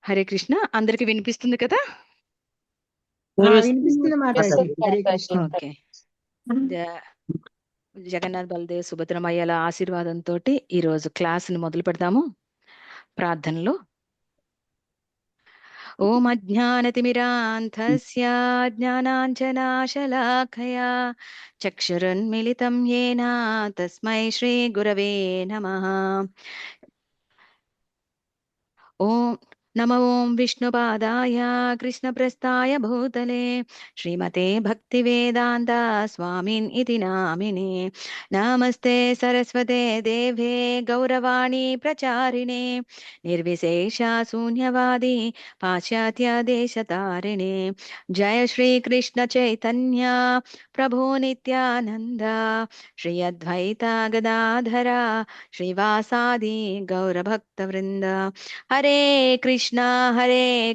హరే కృష్ణ. అందరికి వినిపిస్తుంది కదా? వినిపిస్తుంది మాతాజీ. హరే కృష్ణ. ఓకే. జగన్నాథ్ బలదేవ్ సుభద్రమయ్యల ఆశీర్వాదంతో ఈరోజు క్లాస్ని మొదలు పెడతాము. ప్రార్థనలు. ఓం అజ్ఞానతిమిరాంధస్య జ్ఞానాంజనాశలాకయా చక్షురున్మిళితం యేన తస్మై శ్రీ గురవే నమః. ఓం నమో ఓం విష్ణుపాదాయ కృష్ణప్రస్థాయ భూతలే శ్రీమతే భక్తివేదాంత స్వామిన్ ఇతి నామినే. నమస్తే సరస్వతే దేవే గౌరవాణి ప్రచారిణే నిర్విశేష శూన్యవాది పాశ్చాత్య దేశతారిణే. జయ శ్రీ కృష్ణ చైతన్య ప్రభు నిత్యానంద శ్రీ అద్వైత గదాధర శ్రీవాసాది గౌరభక్త వృంద. హరే కృష్ణ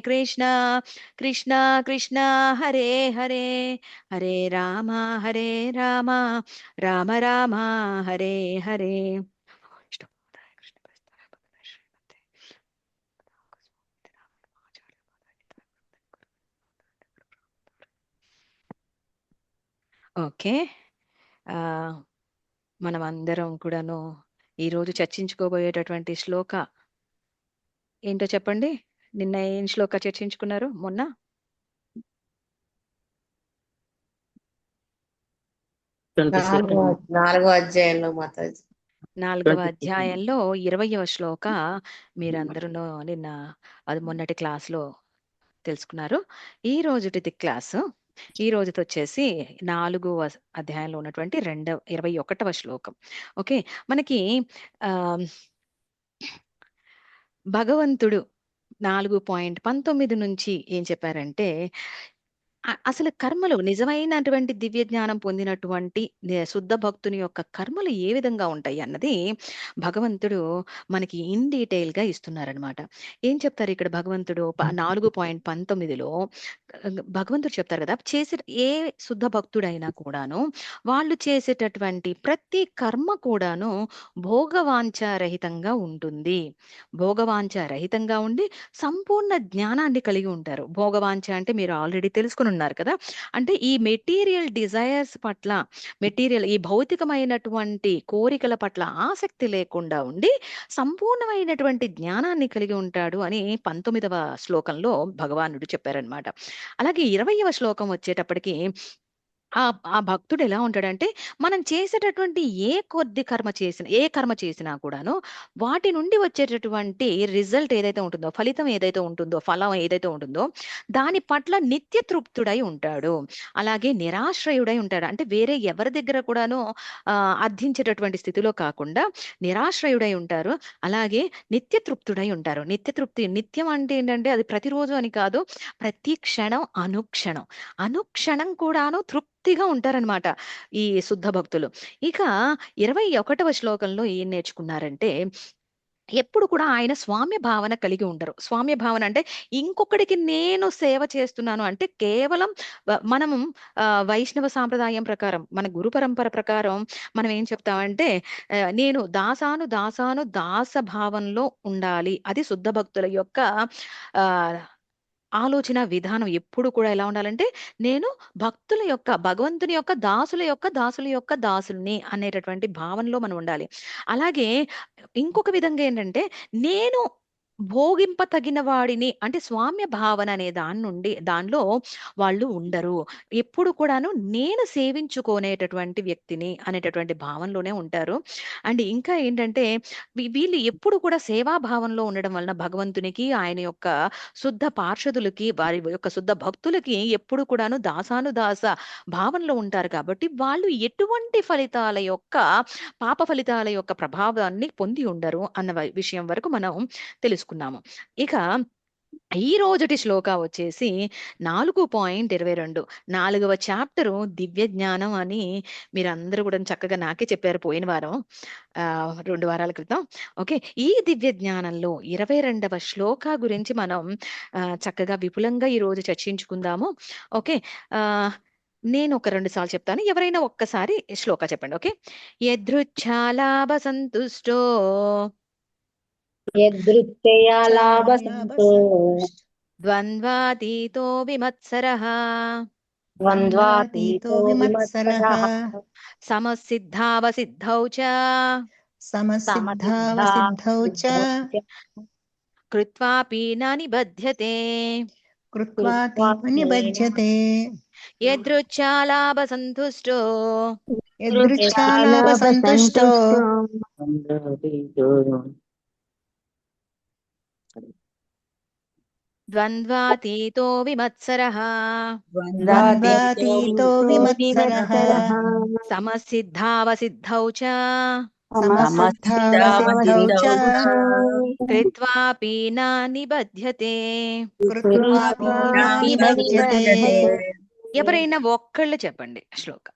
కృష్ణ కృష్ణ హరే హరే హరే రామ రామ రామ రామ హరే హరే. ఓకే, మనం అందరం కూడాను ఈరోజు చర్చించుకోబోయేటటువంటి శ్లోక ఏంటో చెప్పండి. నిన్న ఏం శ్లోక చర్చించుకున్నారు? మొన్న 4వ అధ్యాయంలో మాతాజీ 4వ అధ్యాయంలో 20వ శ్లోక మీరందరూ నిన్న అది మొన్నటి క్లాస్లో తెలుసుకున్నారు. ఈ రోజుటి క్లాసు ఈ రోజుతో వచ్చేసి 4వ అధ్యాయంలో ఉన్నటువంటి 21వ శ్లోకం. ఓకే, మనకి భగవంతుడు 4.19 నుంచి ఏం చెప్పారంటే, అసలు కర్మలు నిజమైనటువంటి దివ్య జ్ఞానం పొందినటువంటి శుద్ధ భక్తుని యొక్క కర్మలు ఏ విధంగా ఉంటాయి అన్నది భగవంతుడు మనకి ఇన్ డీటెయిల్ గా ఇస్తున్నారనమాట. ఏం చెప్తారు ఇక్కడ భగవంతుడు 4.19లో భగవంతుడు చెప్తారు కదా, చేసే ఏ శుద్ధ భక్తుడైనా కూడాను వాళ్ళు చేసేటటువంటి ప్రతి కర్మ కూడాను భోగవాంఛారహితంగా ఉంటుంది. భోగవాంఛారహితంగా ఉండి సంపూర్ణ జ్ఞానాన్ని కలిగి ఉంటారు. భోగవాంఛ అంటే మీరు ఆల్రెడీ తెలుసుకుని ఉన్నారు కదా, అంటే ఈ మెటీరియల్ డిజైర్స్ పట్ల, మెటీరియల్ ఈ భౌతికమైనటువంటి కోరికల పట్ల ఆసక్తి లేకుండా ఉండి సంపూర్ణమైనటువంటి జ్ఞానాన్ని కలిగి ఉంటాడు అని 19వ శ్లోకంలో భగవానుడు చెప్పారనమాట. అలాగే 20వ శ్లోకం వచ్చేటప్పటికి ఆ భక్తుడు ఎలా ఉంటాడంటే, మనం చేసేటటువంటి ఏ కర్మ చేసినా కూడాను వాటి నుండి వచ్చేటటువంటి రిజల్ట్ ఏదైతే ఉంటుందో, ఫలితం ఏదైతే ఉంటుందో, ఫలం ఏదైతే ఉంటుందో దాని పట్ల నిత్య తృప్తుడై ఉంటాడు. అలాగే నిరాశ్రయుడై ఉంటాడు. అంటే వేరే ఎవరి దగ్గర కూడాను అర్థించేటటువంటి స్థితిలో కాకుండా నిరాశ్రయుడై ఉంటారు. అలాగే నిత్య తృప్తుడై ఉంటారు. నిత్య తృప్తి, నిత్యం అంటే ఏంటంటే అది ప్రతిరోజు అని కాదు, ప్రతి క్షణం అనుక్షణం కూడాను తృప్తిగా ఉంటారనమాట ఈ శుద్ధ భక్తులు. ఇక 21వ శ్లోకంలో ఏం నేర్చుకున్నారంటే, ఎప్పుడు కూడా ఆయన స్వామ్య భావన కలిగి ఉండరు. స్వామ్య భావన అంటే ఇంకొకడికి నేను సేవ చేస్తున్నాను అంటే కేవలం మనం వైష్ణవ సాంప్రదాయం ప్రకారం, మన గురు పరంపర ప్రకారం మనం ఏం చెప్తామంటే, నేను దాస భావంలో ఉండాలి. అది శుద్ధ భక్తుల యొక్క ఆ ఆలోచన విధానం. ఎప్పుడు కూడా ఎలా ఉండాలంటే, నేను భక్తుల యొక్క, భగవంతుని యొక్క దాసుల యొక్క దాసుల్ని అనేటటువంటి భావనలో మనం ఉండాలి. అలాగే ఇంకొక విధంగా ఏంటంటే, నేను భోగింప తగిన వాడిని అంటే స్వామ్య భావన అనే దానిలో వాళ్ళు ఉండరు. ఎప్పుడు కూడాను నేను సేవించుకునేటటువంటి వ్యక్తిని అనేటటువంటి భావనలోనే ఉంటారు. అండ్ ఇంకా ఏంటంటే, వీళ్ళు ఎప్పుడు కూడా సేవా భావంలో ఉండడం వలన భగవంతునికి, ఆయన యొక్క శుద్ధ పార్షదులకి, వారి యొక్క శుద్ధ భక్తులకి ఎప్పుడు కూడాను దాస భావనలో ఉంటారు. కాబట్టి వాళ్ళు ఎటువంటి పాప ఫలితాల యొక్క ప్రభావాన్ని పొంది ఉండరు అన్న విషయం వరకు మనం తెలుసుకున్నాము. ఇక ఈ రోజుటి శ్లోక వచ్చేసి 4.22, 4వ చాప్టరు దివ్య జ్ఞానం అని మీరందరూ కూడా చక్కగా నాకే చెప్పారు పోయిన వారం, 2 వారాల క్రితం. ఓకే, ఈ దివ్య జ్ఞానంలో 22వ శ్లోక గురించి మనం చక్కగా విపులంగా ఈ రోజు చర్చించుకుందాము. ఓకే, నేను ఒక 2 సార్లు చెప్తాను, ఎవరైనా ఒక్కసారి శ్లోక చెప్పండి. ఓకే, యదృచ్ఛాలాభ సంతుష్టో యదృచ్ఛయా లాభసంతో లాభసంతుష్ట ద్వంద్వాతీతో విమత్సరః ద్వంద్వాతీతో ద్వంద్వాతీతో విమత్సరః విమత్సరః సమసిద్ధావసిద్ధౌ చ సమసిద్ధావసిద్ధౌ చ కృత్వాపి న నిబధ్యతే కృత్వాపి నిబధ్యతే యదృచ్ఛా లాభసంతుష్టో యదృచ్ఛా లాభసంతుష్టో ద్వంద్వాతీతో విమత్సరః ద్వంద్వాతీతో విమత్సరః సమసిద్ధావసిద్ధౌ చ సమసిద్ధావసిద్ధౌ చ కృత్వాపి న నిబధ్యతే కృత్వాపి నిబధ్యతే. ఎవరైనా ఒక్కళ్ళు చెప్పండి శ్లోక.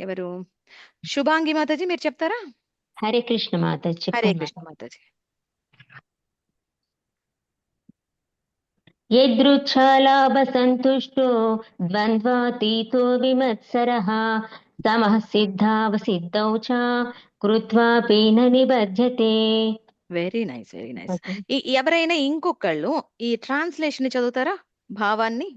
ఎవరు? శుభాంగి మాతాజీ మీరు చెప్తారా? హరే కృష్ణ మాత హరే చెప్పండి. కృష్ణ మాతాజీ. యదృచ్ఛాలాభసంతుష్టో ద్వంద్వాతీతో విమత్సరః సమః సిద్ధావసిద్ధౌ చ కృత్వాపి న నిబధ్యతే. Very nice, very nice. ఎవరైనా ఇంకొకళ్ళు ఈ ట్రాన్స్లేషన్ చదువుతారా భావాన్ని?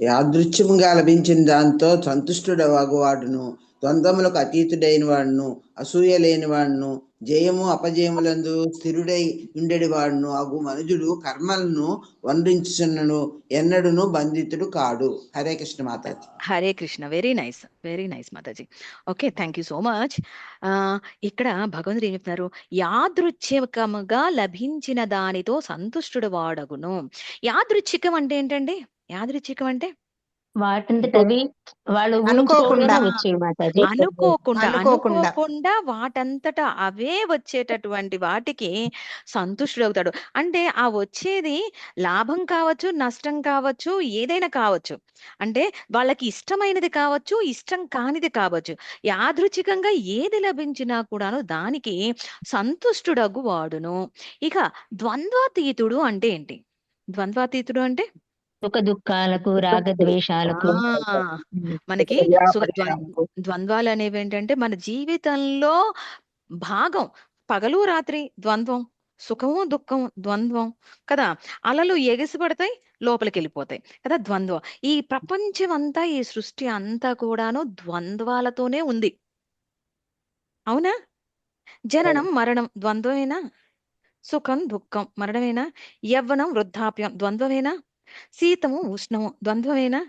యాదృచ్ఛికంగా లభించిన దాంతో సంతుష్టుడవగువాడును, ద్వంద్వములకు అతీతుడైన వాడును, అసూయ లేని వాడును, జయము అపజయములందు స్థిరుడై ఉండేడి వాడును అగు మనుజుడు కర్మలను వర్ణించుచున్నను ఎన్నడును బంధితుడు కాడు. Hare Krishna Mataji. Hare Krishna. Very nice, very nice Mataji. Okay, thank you so much. ఇక్కడ భగవంతుడు ఏం చెప్తున్నారు? యాదృచ్ఛికముగా లభించిన దానితో సంతుష్టుడు వాడగును. యాదృచ్ఛికం అంటే ఏంటండి? యాదృచ్ఛికం అంటే వాటంతట అవి వాళ్ళు అనుకోకుండా. వచ్చే మాతాజీ. అనుకోకుండా వాటంతట అవే వచ్చేటటువంటి వాటికి సంతుష్టుడవుతాడు. అంటే ఆ వచ్చేది లాభం కావచ్చు, నష్టం కావచ్చు, ఏదైనా కావచ్చు. అంటే వాళ్ళకి ఇష్టమైనది కావచ్చు, ఇష్టం కానిది కావచ్చు. యాదృచ్ఛికంగా ఏది లభించినా కూడాను దానికి సంతుష్టుడగు వాడును. ఇక ద్వంద్వాతీతుడు అంటే ఏంటి? ద్వంద్వాతీతుడు అంటే సుఖ దుఃఖాలకు రాగద్వేషాలకు మనకి ద్వంద్వాలు అనేవి ఏంటంటే మన జీవితంలో భాగం. పగలు రాత్రి ద్వంద్వం, సుఖము దుఃఖం ద్వంద్వం కదా. అలలు ఎగిసిపడతాయి, లోపలికి వెళ్ళిపోతాయి కదా, ద్వంద్వం. ఈ ప్రపంచం అంతా, ఈ సృష్టి అంతా కూడాను ద్వంద్వాలతోనే ఉంది. అవునా? జననం మరణం ద్వంద్వమేనా? సుఖం దుఃఖం మరణమేనా? యవ్వనం వృద్ధాప్యం ద్వంద్వమేనా? శీతము ఉష్ణము ద్వంద్వమేనా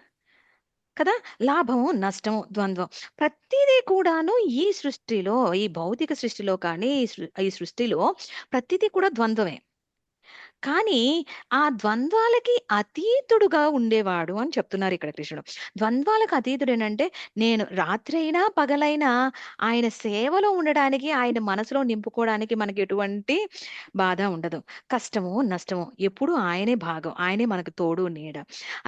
కదా? లాభము నష్టము ద్వంద్వం. ప్రతిదీ కూడాను ఈ సృష్టిలో, ఈ భౌతిక సృష్టిలో కానీ ఈ సృష్టిలో ప్రతిదీ కూడా ద్వంద్వమే. కానీ ఆ ద్వంద్వాలకి అతీతుడుగా ఉండేవాడు అని చెప్తున్నారు ఇక్కడ కృష్ణుడు. ద్వంద్వాలకు అతీతుడేనంటే నేను రాత్రి అయినా పగలైనా ఆయన సేవలో ఉండడానికి, ఆయన మనసులో నింపుకోవడానికి మనకి ఎటువంటి బాధ ఉండదు. కష్టము నష్టము ఎప్పుడు ఆయనే భాగం, ఆయనే మనకు తోడు నీడ.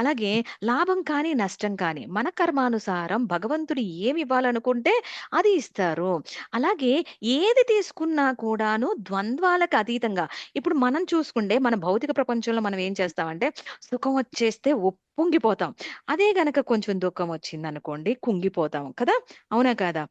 అలాగే లాభం కానీ నష్టం కానీ మన కర్మానుసారం భగవంతుడు ఏమి ఇవ్వాలనుకుంటే అది ఇస్తారు. అలాగే ఏది తీసుకున్నా కూడాను ద్వంద్వాలకు అతీతంగా. ఇప్పుడు మనం చూసుకుంటే మన భౌతిక ప్రపంచంలో మనం ఏం చేస్తామంటే సుఖం వచ్చేస్తే పొంగిపోతాం. అదే గనక కొంచెం దుఃఖం వచ్చింది అనుకోండి కుంగిపోతాం కదా. అవునా కాదా?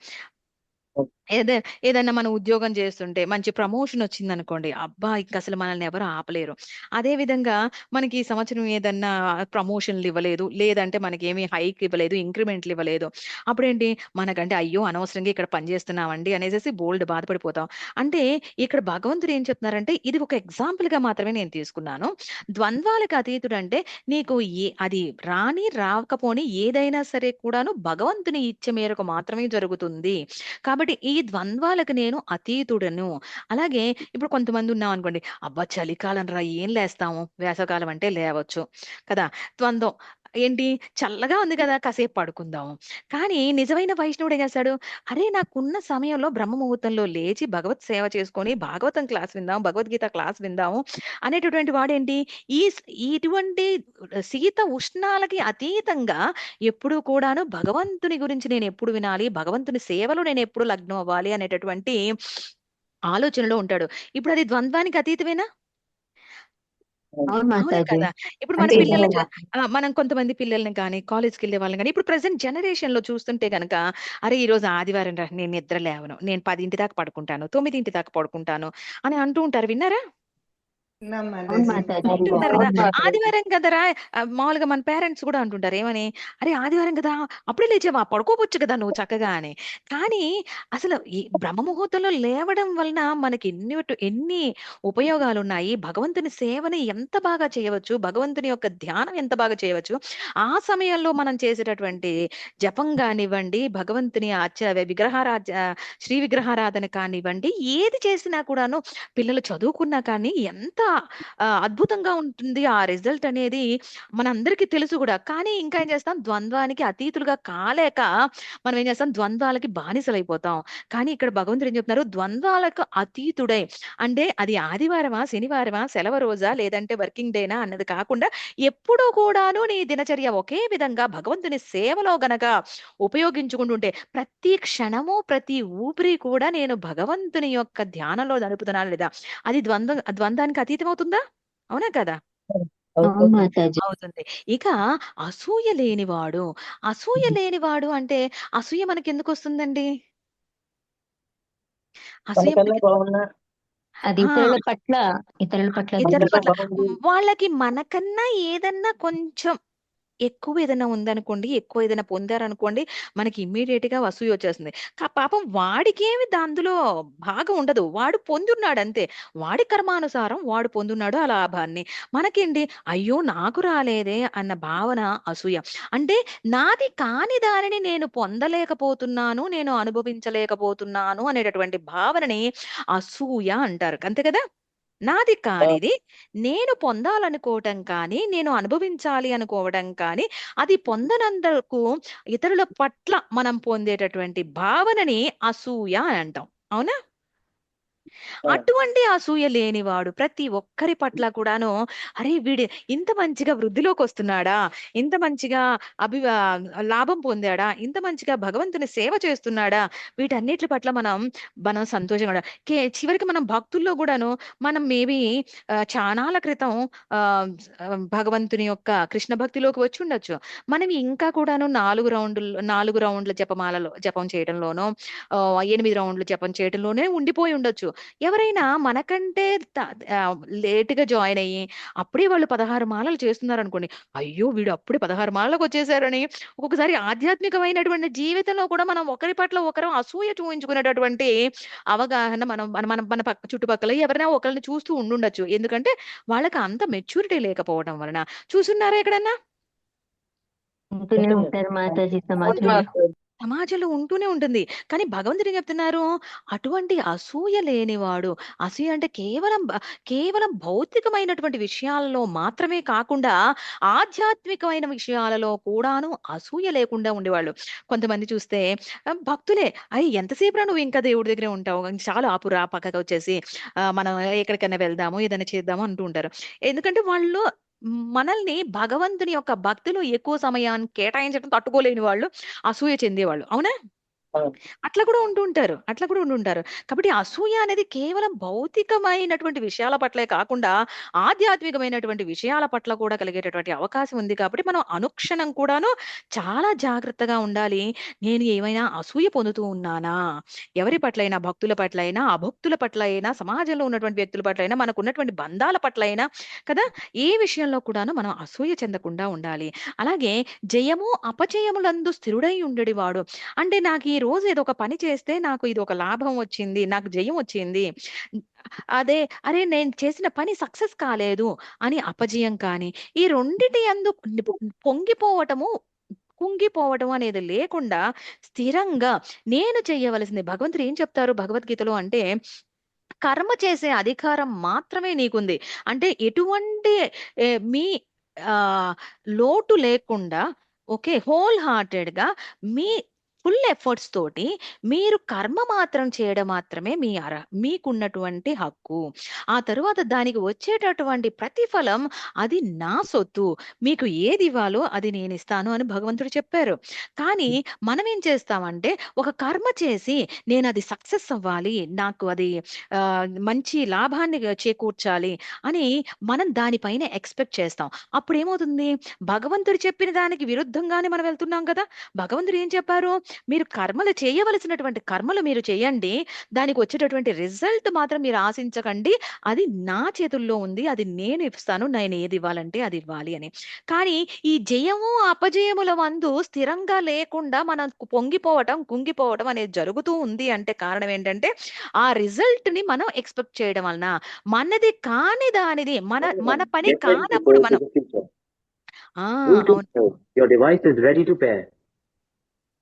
ఏదైనా మనం ఉద్యోగం చేస్తుంటే మంచి ప్రమోషన్ వచ్చింది అనుకోండి, అబ్బా ఇంక అసలు మనల్ని ఎవరు ఆపలేరు. అదే విధంగా మనకి ఈ సంవత్సరం ఏదన్నా ప్రమోషన్లు ఇవ్వలేదు, లేదంటే మనకి ఏమి హైక్ ఇవ్వలేదు, ఇంక్రిమెంట్లు ఇవ్వలేదు. అప్పుడేంటి మనకంటే అయ్యో అనవసరంగా ఇక్కడ పనిచేస్తున్నామండి అనేసి బోల్డ్ బాధపడిపోతాం. అంటే ఇక్కడ భగవంతుడు ఏం చెప్తున్నారంటే, ఇది ఒక ఎగ్జాంపుల్ గా మాత్రమే నేను తీసుకున్నాను. ద్వంద్వాలకు అతీతుడు అంటే నీకు అది రాని రాకపోని ఏదైనా సరే కూడాను భగవంతుని ఇచ్చ మేరకు మాత్రమే జరుగుతుంది. కాబట్టి ఈ ద్వంద్వాలకు నేను అతీతుడను. అలాగే ఇప్పుడు కొంతమంది ఉన్నాం అనుకోండి, అబ్బా చలికాలం రా ఏం లేస్తాము, వేసవకాలం అంటే లేవచ్చు కదా. ద్వంద్వం ఏంటి, చల్లగా ఉంది కదా కాసేపు పడుకుందాము. కానీ నిజమైన వైష్ణవుడు ఏం చేస్తాడు? అరే నాకున్న సమయంలో బ్రహ్మ ముహూర్తంలో లేచి భగవత్ సేవ చేసుకొని భాగవతం క్లాస్ విందాం, భగవద్గీత క్లాస్ విందాము అనేటటువంటి వాడేంటి, ఇటువంటి శీత ఉష్ణాలకి అతీతంగా ఎప్పుడు కూడాను భగవంతుని గురించి నేను ఎప్పుడు వినాలి, భగవంతుని సేవలో నేను ఎప్పుడు లగ్నం అవ్వాలి అనేటటువంటి ఆలోచనలో ఉంటాడు. ఇప్పుడు అది ద్వంద్వానికి అతీతమేనా? అవును అవునా మాతాజీ. కదా! ఇప్పుడు మన అంటే పిల్లల్ని మనం కొంతమంది పిల్లల్ని గాని, కాలేజ్‌కెళ్ళే వాళ్ళని గాని, ఇప్పుడు ప్రెజెంట్ జనరేషన్‌లో చూస్తుంటే గనక, అరే! ఈరోజు ఆదివారం రా నేను నిద్ర లేవను. నేను 10 దాకా పడుకుంటాను, 9 దాకా పడుకుంటాను అని అంటూ ఉంటారు. విన్నారా? విన్నాం అవును మాతాజీ. మాతాజీ. అంటుంటారు కదా! అవును మాతాజీ. ఆదివారం కదరా! మామూలుగా మన పేరెంట్స్ కూడా అంటుంటారు. ఏమని? "అరే! ఆదివారం కదా! అప్పుడే లేచావా? పడుకోవచ్చు కదా నువ్వు చక్కగా" అని. కానీ అసలు ఈ బ్రహ్మ ముహూర్తంలో లేవడం వలన మనకి ఎన్ని ఉపయోగాలున్నాయి. భగవంతుని సేవని ఎంత బాగా చేయవచ్చు. భగవంతుని యొక్క ధ్యానం ఎంత బాగా చేయవచ్చు. ఆ సమయంలో మనం చేసేటటువంటి జపం గానివ్వండి, భగవంతుని శ్రీ విగ్రహారాధన కానివ్వండి, ఏది చేసినా కూడాను పిల్లలు చదువుకున్నా కానీ ఎంత అద్భుతంగా ఉంటుంది. ఆ రిజల్ట్ అనేది మనందరికీ తెలుసు గూడా. కానీ ఇంకా ఏం చేస్తాం ద్వంద్వానికి అతీతులుగా కాలేక మనం ఏం చేస్తాం ద్వంద్వాలకి బానిసలైపోతాం. కానీ ఇక్కడ భగవంతుడు ఏం చెప్తున్నారు ద్వంద్వాలకు అతీతుడై అంటే అది ఆదివారమా, శనివారమా, సెలవు రోజా లేదంటే వర్కింగ్ డేనా అన్నది కాకుండా ఎప్పుడూ కూడాను నీ దినచర్య ఒకే విధంగా భగవంతుని సేవలో గనక ఉపయోగించుకుంటుంటే ప్రతి క్షణము, ప్రతి ఊపిరి కూడా నేను భగవంతుని యొక్క ధ్యానంలో నడుపుతున్నానా లేదా? అది ద్వంద్వానికి అతీతమవుతుందా? అవునా కదా! అవును మాతాజీ. అవుతుంది. ఇక అసూయ లేనివాడు, అసూయ లేనివాడు అంటే అసూయ మనకెందుకొస్తుందండి? అసూయ మనకన్నా మనకి బాగున్నా అది ఆ! ఇతరుల పట్ల ఇతరుల మనకన్నా పట్ల బాగుంది. వాళ్ళకి మనకన్నా ఏదన్నా కొంచెం ఎక్కువ ఏదైనా ఉందనుకోండి, ఎక్కువ ఏదైనా పొందారనుకోండి, మనకి ఇమ్మీడియేట్‌గా అసూయొచ్చేస్తుంది. పాపం వాడికేమి అందులో భాగం ఉండదు. వాడు పొందున్నాడంతే. వాడి కర్మానుసారం వాడు పొందున్నాడు ఆ లాభాన్ని. మనకేంటి అయ్యో! నాకు రాలేదే అన్న భావన అసూయ. అంటే నాది కాని దానిని నేను పొందలేకపోతున్నాను, నేను అనుభవించలేకపోతున్నాను అనేటటువంటి భావనని అసూయ అంటారు. అంతే కదా! నాది కానిది నేను పొందాలనుకోవటం కానీ, నేను అనుభవించాలి అనుకోవడం కానీ, అది పొందనందుకు ఇతరుల పట్ల మనం పొందేటటువంటి భావనని అసూయ అని అంటాం. అవునా? అటువంటి అసూయ లేనివాడు ప్రతి ఒక్కరి పట్ల కూడాను అరే! వీడు ఇంత మంచిగా వృద్ధిలోకొస్తున్నాడా? ఇంత మంచిగా లాభం పొందాడా? ఇంత మంచిగా భగవంతుని సేవ చేస్తున్నాడా? వీటన్నిట్లి పట్ల మనం సంతోషంగా చివరికి మనం భక్తుల్లో గూడాను మనం మేబీ చానాల క్రితం భగవంతుని యొక్క కృష్ణ భక్తిలోకి వచ్చుండొచ్చు. మనం ఇంకా కూడాను 4 రౌండ్ల జపం చేయడంలోనో 8 రౌండ్లు జపం చేయడంలోనే ఉండిపోయి ఉండొచ్చు. ఎవరైనా మనకంటే త లేట్‌గా జాయిన్ అయ్యి, అప్పుడే వాళ్ళు 16 మాలలు చేస్తున్నారనుకోండి. అయ్యో! వీడు అప్పుడే 16 మాలలకొచ్చేసారని ఒక్కొక్కసారి ఆధ్యాత్మికమైనటువంటి జీవితంలో కూడా మనం ఒకరి పట్ల ఒకరం అసూయ చూయించుకునేటటువంటి అవగాహన మనం మన మన మన చుట్టుపక్కల ఎవరైనా ఒకళ్ళని చూస్తూ ఉండుండొచ్చు. ఎందుకంటే వాళ్ళకి అంత మెచ్యూరిటీ లేకపోవడం వలన. చూసున్నారా ఎక్కడన్నా? ఉంటూనే ఉంటారు మాతాజీ అవును సమాజంలో. మాతాజీ. సమాజంలో ఉంటూనే ఉంటుంది. కానీ భగవంతుడు ఏం చెప్తున్నారు? అటువంటి అసూయ లేనివాడు అసూయ అంటే కేవలం భౌతికమైనటువంటి విషయాలలో మాత్రమే కాకుండా, ఆధ్యాత్మికమైన విషయాలలో కూడాను అసూయ లేకుండా ఉండేవాళ్ళు. కొంతమంది చూస్తే భక్తులే. "అయ్! ఎంతసేపురా నువ్వు ఇంకా దేవుడి దగ్గరే ఉంటావు. ఇంక చాలు ఆపురా పక్కకొచ్చేసి. మనం ఎక్కడికైనా వెళ్దాము, ఏదైనా చేద్దాము" అంటూ ఉంటారు. ఎందుకంటే వాళ్ళు మనల్ని భగవంతుని యొక్క భక్తిలో ఎక్కువ సమయాన్ని కేటాయించడం తట్టుకోలేని వాళ్ళు అసూయ చెందేవాళ్ళు. అవునా? అవును. అట్లా కూడా ఉండుంటారు. కాబట్టి అసూయ అనేది కేవలం భౌతికమైనటువంటి విషయాల పట్లే కాకుండా, ఆధ్యాత్మికమైనటువంటి విషయాల పట్ల కూడా కలిగేటటువంటి అవకాశం ఉంది కాబట్టి, మనం అనుక్షణం కూడాను చాలా జాగ్రత్తగా ఉండాలి. నేను ఏమైనా అసూయ పొందుతూ ఉన్నానా? ఎవరి పట్లైనా భక్తుల పట్లైనా, అభక్తుల పట్లైనా, సమాజంలో ఉన్నటువంటి వ్యక్తుల పట్లైనా, మనకున్నటువంటి బంధాల పట్లైనా కదా! ఏ విషయంలో కూడాను మనం అసూయ చెందకుండా ఉండాలి. అలాగే జయము, అపజయములందు స్థిరుడై ఉండెడివాడు. అంటే నాకు ఈ రోజు ఏదొక పని చేస్తే నాకు ఇదొక లాభం వచ్చింది. నాకు జయం వచ్చింది. అదే అరే! నేను చేసిన పని సక్సెస్ కాలేదు అని అపజయం కానీ, ఈ రెండిటి యందు పొంగిపోవటము, కుంగిపోవటం అనేది లేకుండా స్థిరంగా నేను చేయవలసింది భగవంతుడు ఏం చెప్తారు భగవద్గీతలో అంటే, కర్మ చేసే అధికారం మాత్రమే నీకుంది. అంటే ఎటువంటి మీ ఆహ్, లోటు లేకుండా ఓకే. హోల్ హార్టెడ్‌గా మీ ఫుల్ ఎఫర్ట్స్ తోటి మీరు కర్మ మాత్రం చేయడం మాత్రమే మీకున్నటువంటి హక్కు. ఆ తరువాత దానికి వచ్చేటటువంటి ప్రతిఫలం అది నా సొత్తు. మీకు ఏది ఇవ్వాలో అది నేనిస్తాను అని భగవంతుడు చెప్పారు. కానీ మనం ఏం చేస్తామంటే ఒక కర్మ చేసి నేనది సక్సెస్ అవ్వాలి, నాకు అది మంచి లాభాన్ని చేకూర్చాలి అని మనం దానిపైన ఎక్స్‌పెక్ట్ చేస్తాం. అప్పుడేమవుతుంది? భగవంతుడు చెప్పిన దానికి విరుద్ధంగానే మనం వెళ్తున్నాం కదా! భగవంతుడు ఏం చెప్పారు? మీరు కర్మలు చేయవలసినటువంటి కర్మలు మీరు చేయండి. దానికి వచ్చేటటువంటి రిజల్ట్ మాత్రం మీరు ఆశించకండి. అది నా చేతుల్లో ఉంది. అది నేను ఇస్తాను. నేను ఏది ఇవ్వాలంటే అది ఇవ్వాలి అని. కానీ ఈ జయము, అపజయముల వందు స్థిరంగా లేకుండా మనం పొంగిపోవటం, కుంగిపోవటం అనేది జరుగుతూ ఉంది అంటే కారణం ఏంటంటే, ఆ రిజల్ట్‌ని మనం ఎక్స్‌పెక్ట్ చేయడం వలన. మనది కాని దానిది మన పని Get ready to కానప్పుడు go to మనం the future. ఆ! Bluetooth అవును. mode. Your device is ready to pair.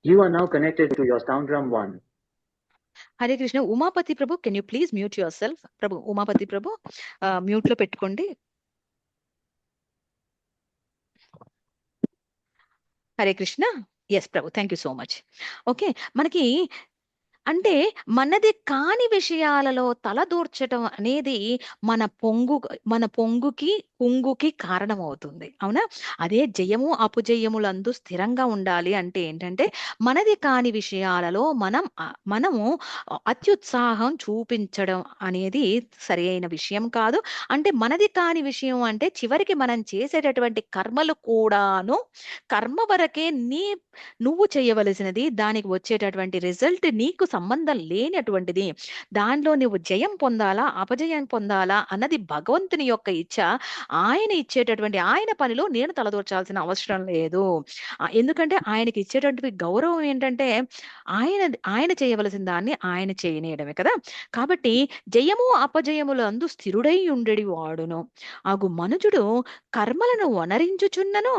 You are now connected to your SoundDrum One. Hare Krishna. Umapati prabhu, can you please mute yourself? Prabhu Umapati prabhu మ్యూట్‌లో పెట్టుకోండి. Hare Krishna. Yes prabhu. Thank you so much. Okay. మనకి అంటే మనది కాని విషయాలలో తలదూర్చటం అనేది మన పొంగుకి, కుంగుకి కారణమవుతుంది. అవునా? అదే జయము, అపజయములందు స్థిరంగా ఉండాలి అంటే ఏంటంటే, మనది కాని విషయాలలో మనము అత్యుత్సాహం చూపించడం అనేది సరియైన విషయం కాదు. అంటే మనది కాని విషయం అంటే చివరికి మనం చేసేటటువంటి కర్మలు కూడాను కర్మ వరకే నువ్వు చేయవలసినది, దానికి వచ్చేటటువంటి రిజల్ట్ నీకు సంబంధం లేనటువంటిది. దానిలో నువ్వు జయం పొందాలా, అపజయం పొందాలా అన్నది భగవంతుని యొక్క ఇచ్చ. ఆయన ఇచ్చేటటువంటి ఆయన పనిలో నేను తలదూర్చాల్సిన అవసరం లేదు. ఎందుకంటే ఆయనకి ఇచ్చేటటువంటి గౌరవం ఏంటంటే ఆయన చేయవలసిన దాన్ని ఆయన చేయనీయడమే కదా! కాబట్టి జయము, అపజయములందు స్థిరుడై ఉండెడి వాడును. అగు మనుజుడు కర్మలను వనరించుచున్నను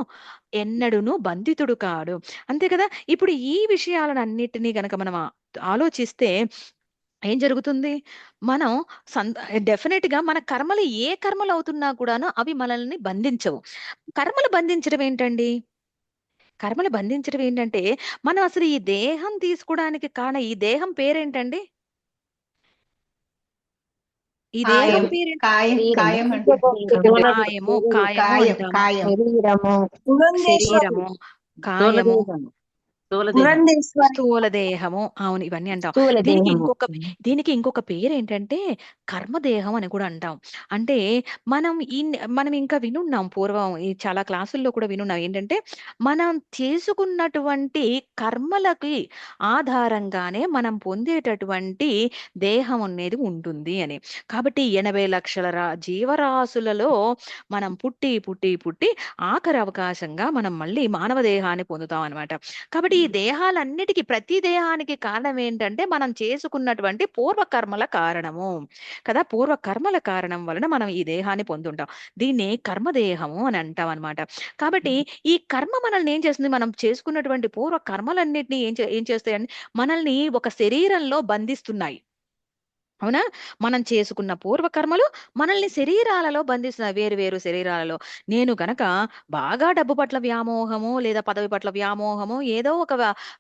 ఎన్నడును బంధితుడు కాడు. అంతే కదా! ఇప్పుడు ఈ విషయాలనన్నిటిని గనక మనం ఆలోచిస్తే ఏం జరుగుతుంది? మనం డెఫినిట్‌గా మన కర్మలు ఏ కర్మలవుతున్నా కూడాను అవి మనల్ని బంధించవు. కర్మలు బంధించడం ఏంటండి? కర్మలు బంధించడం ఏంటంటే, మనం అసలు ఈ దేహం తీసుకోవడానికి కారణం ఈ దేహం పేరేంటండి? ఈ దేహం పేరేంటి? కాయం అంటే కాయము అంటాము. కాయం. శరీరము, శరీరము, కాయము, పురంధేశ్వరి స్థూల దేహము. అవును, ఇవన్నీ అంటాం. స్థూల దేహము. దీనికి ఇంకొక పేరేంటంటే కర్మదేహం అని కూడా అంటాం. అంటే మనం ఇంకా వినున్నాం పూర్వం ఈ చాలా క్లాసుల్లో కూడా వినున్నాం. ఏంటంటే మనం చేసుకున్నటువంటి కర్మలకి ఆధారంగానే మనం పొందేటటువంటి దేహం అనేది ఉంటుంది అని. కాబట్టి 80 లక్షల జీవరాశులలో మనం పుట్టి ఆఖరి అవకాశంగా మనం మళ్ళీ మానవ దేహాన్ని పొందుతాం అన్నమాట. కాబట్టి ఈ దేహాలన్నిటికీ ప్రతి దేహానికి కారణం ఏంటంటే మనం చేసుకున్నటువంటి పూర్వకర్మల కారణము కదా! పూర్వకర్మల కారణం వలన మనం ఈ దేహాన్ని పొందుంటాం. దీన్ని కర్మదేహము అని అంటాం అన్నమాట. కాబట్టి ఈ కర్మ మనల్ని ఏం చేస్తుంది? మనం చేసుకున్నటువంటి పూర్వ కర్మలన్నిటిని ఏం చేస్తాయండి? మనల్ని ఒక శరీరంలో బంధిస్తున్నాయి. అవునా? మనం చేసుకున్న పూర్వకర్మలు మనల్ని శరీరాలలో బంధిస్తున్నాయి. వేరు వేరు శరీరాలలో. నేను గనక బాగా డబ్బు పట్ల వ్యామోహము, లేదా పదవి పట్ల వ్యామోహము, ఏదో ఒక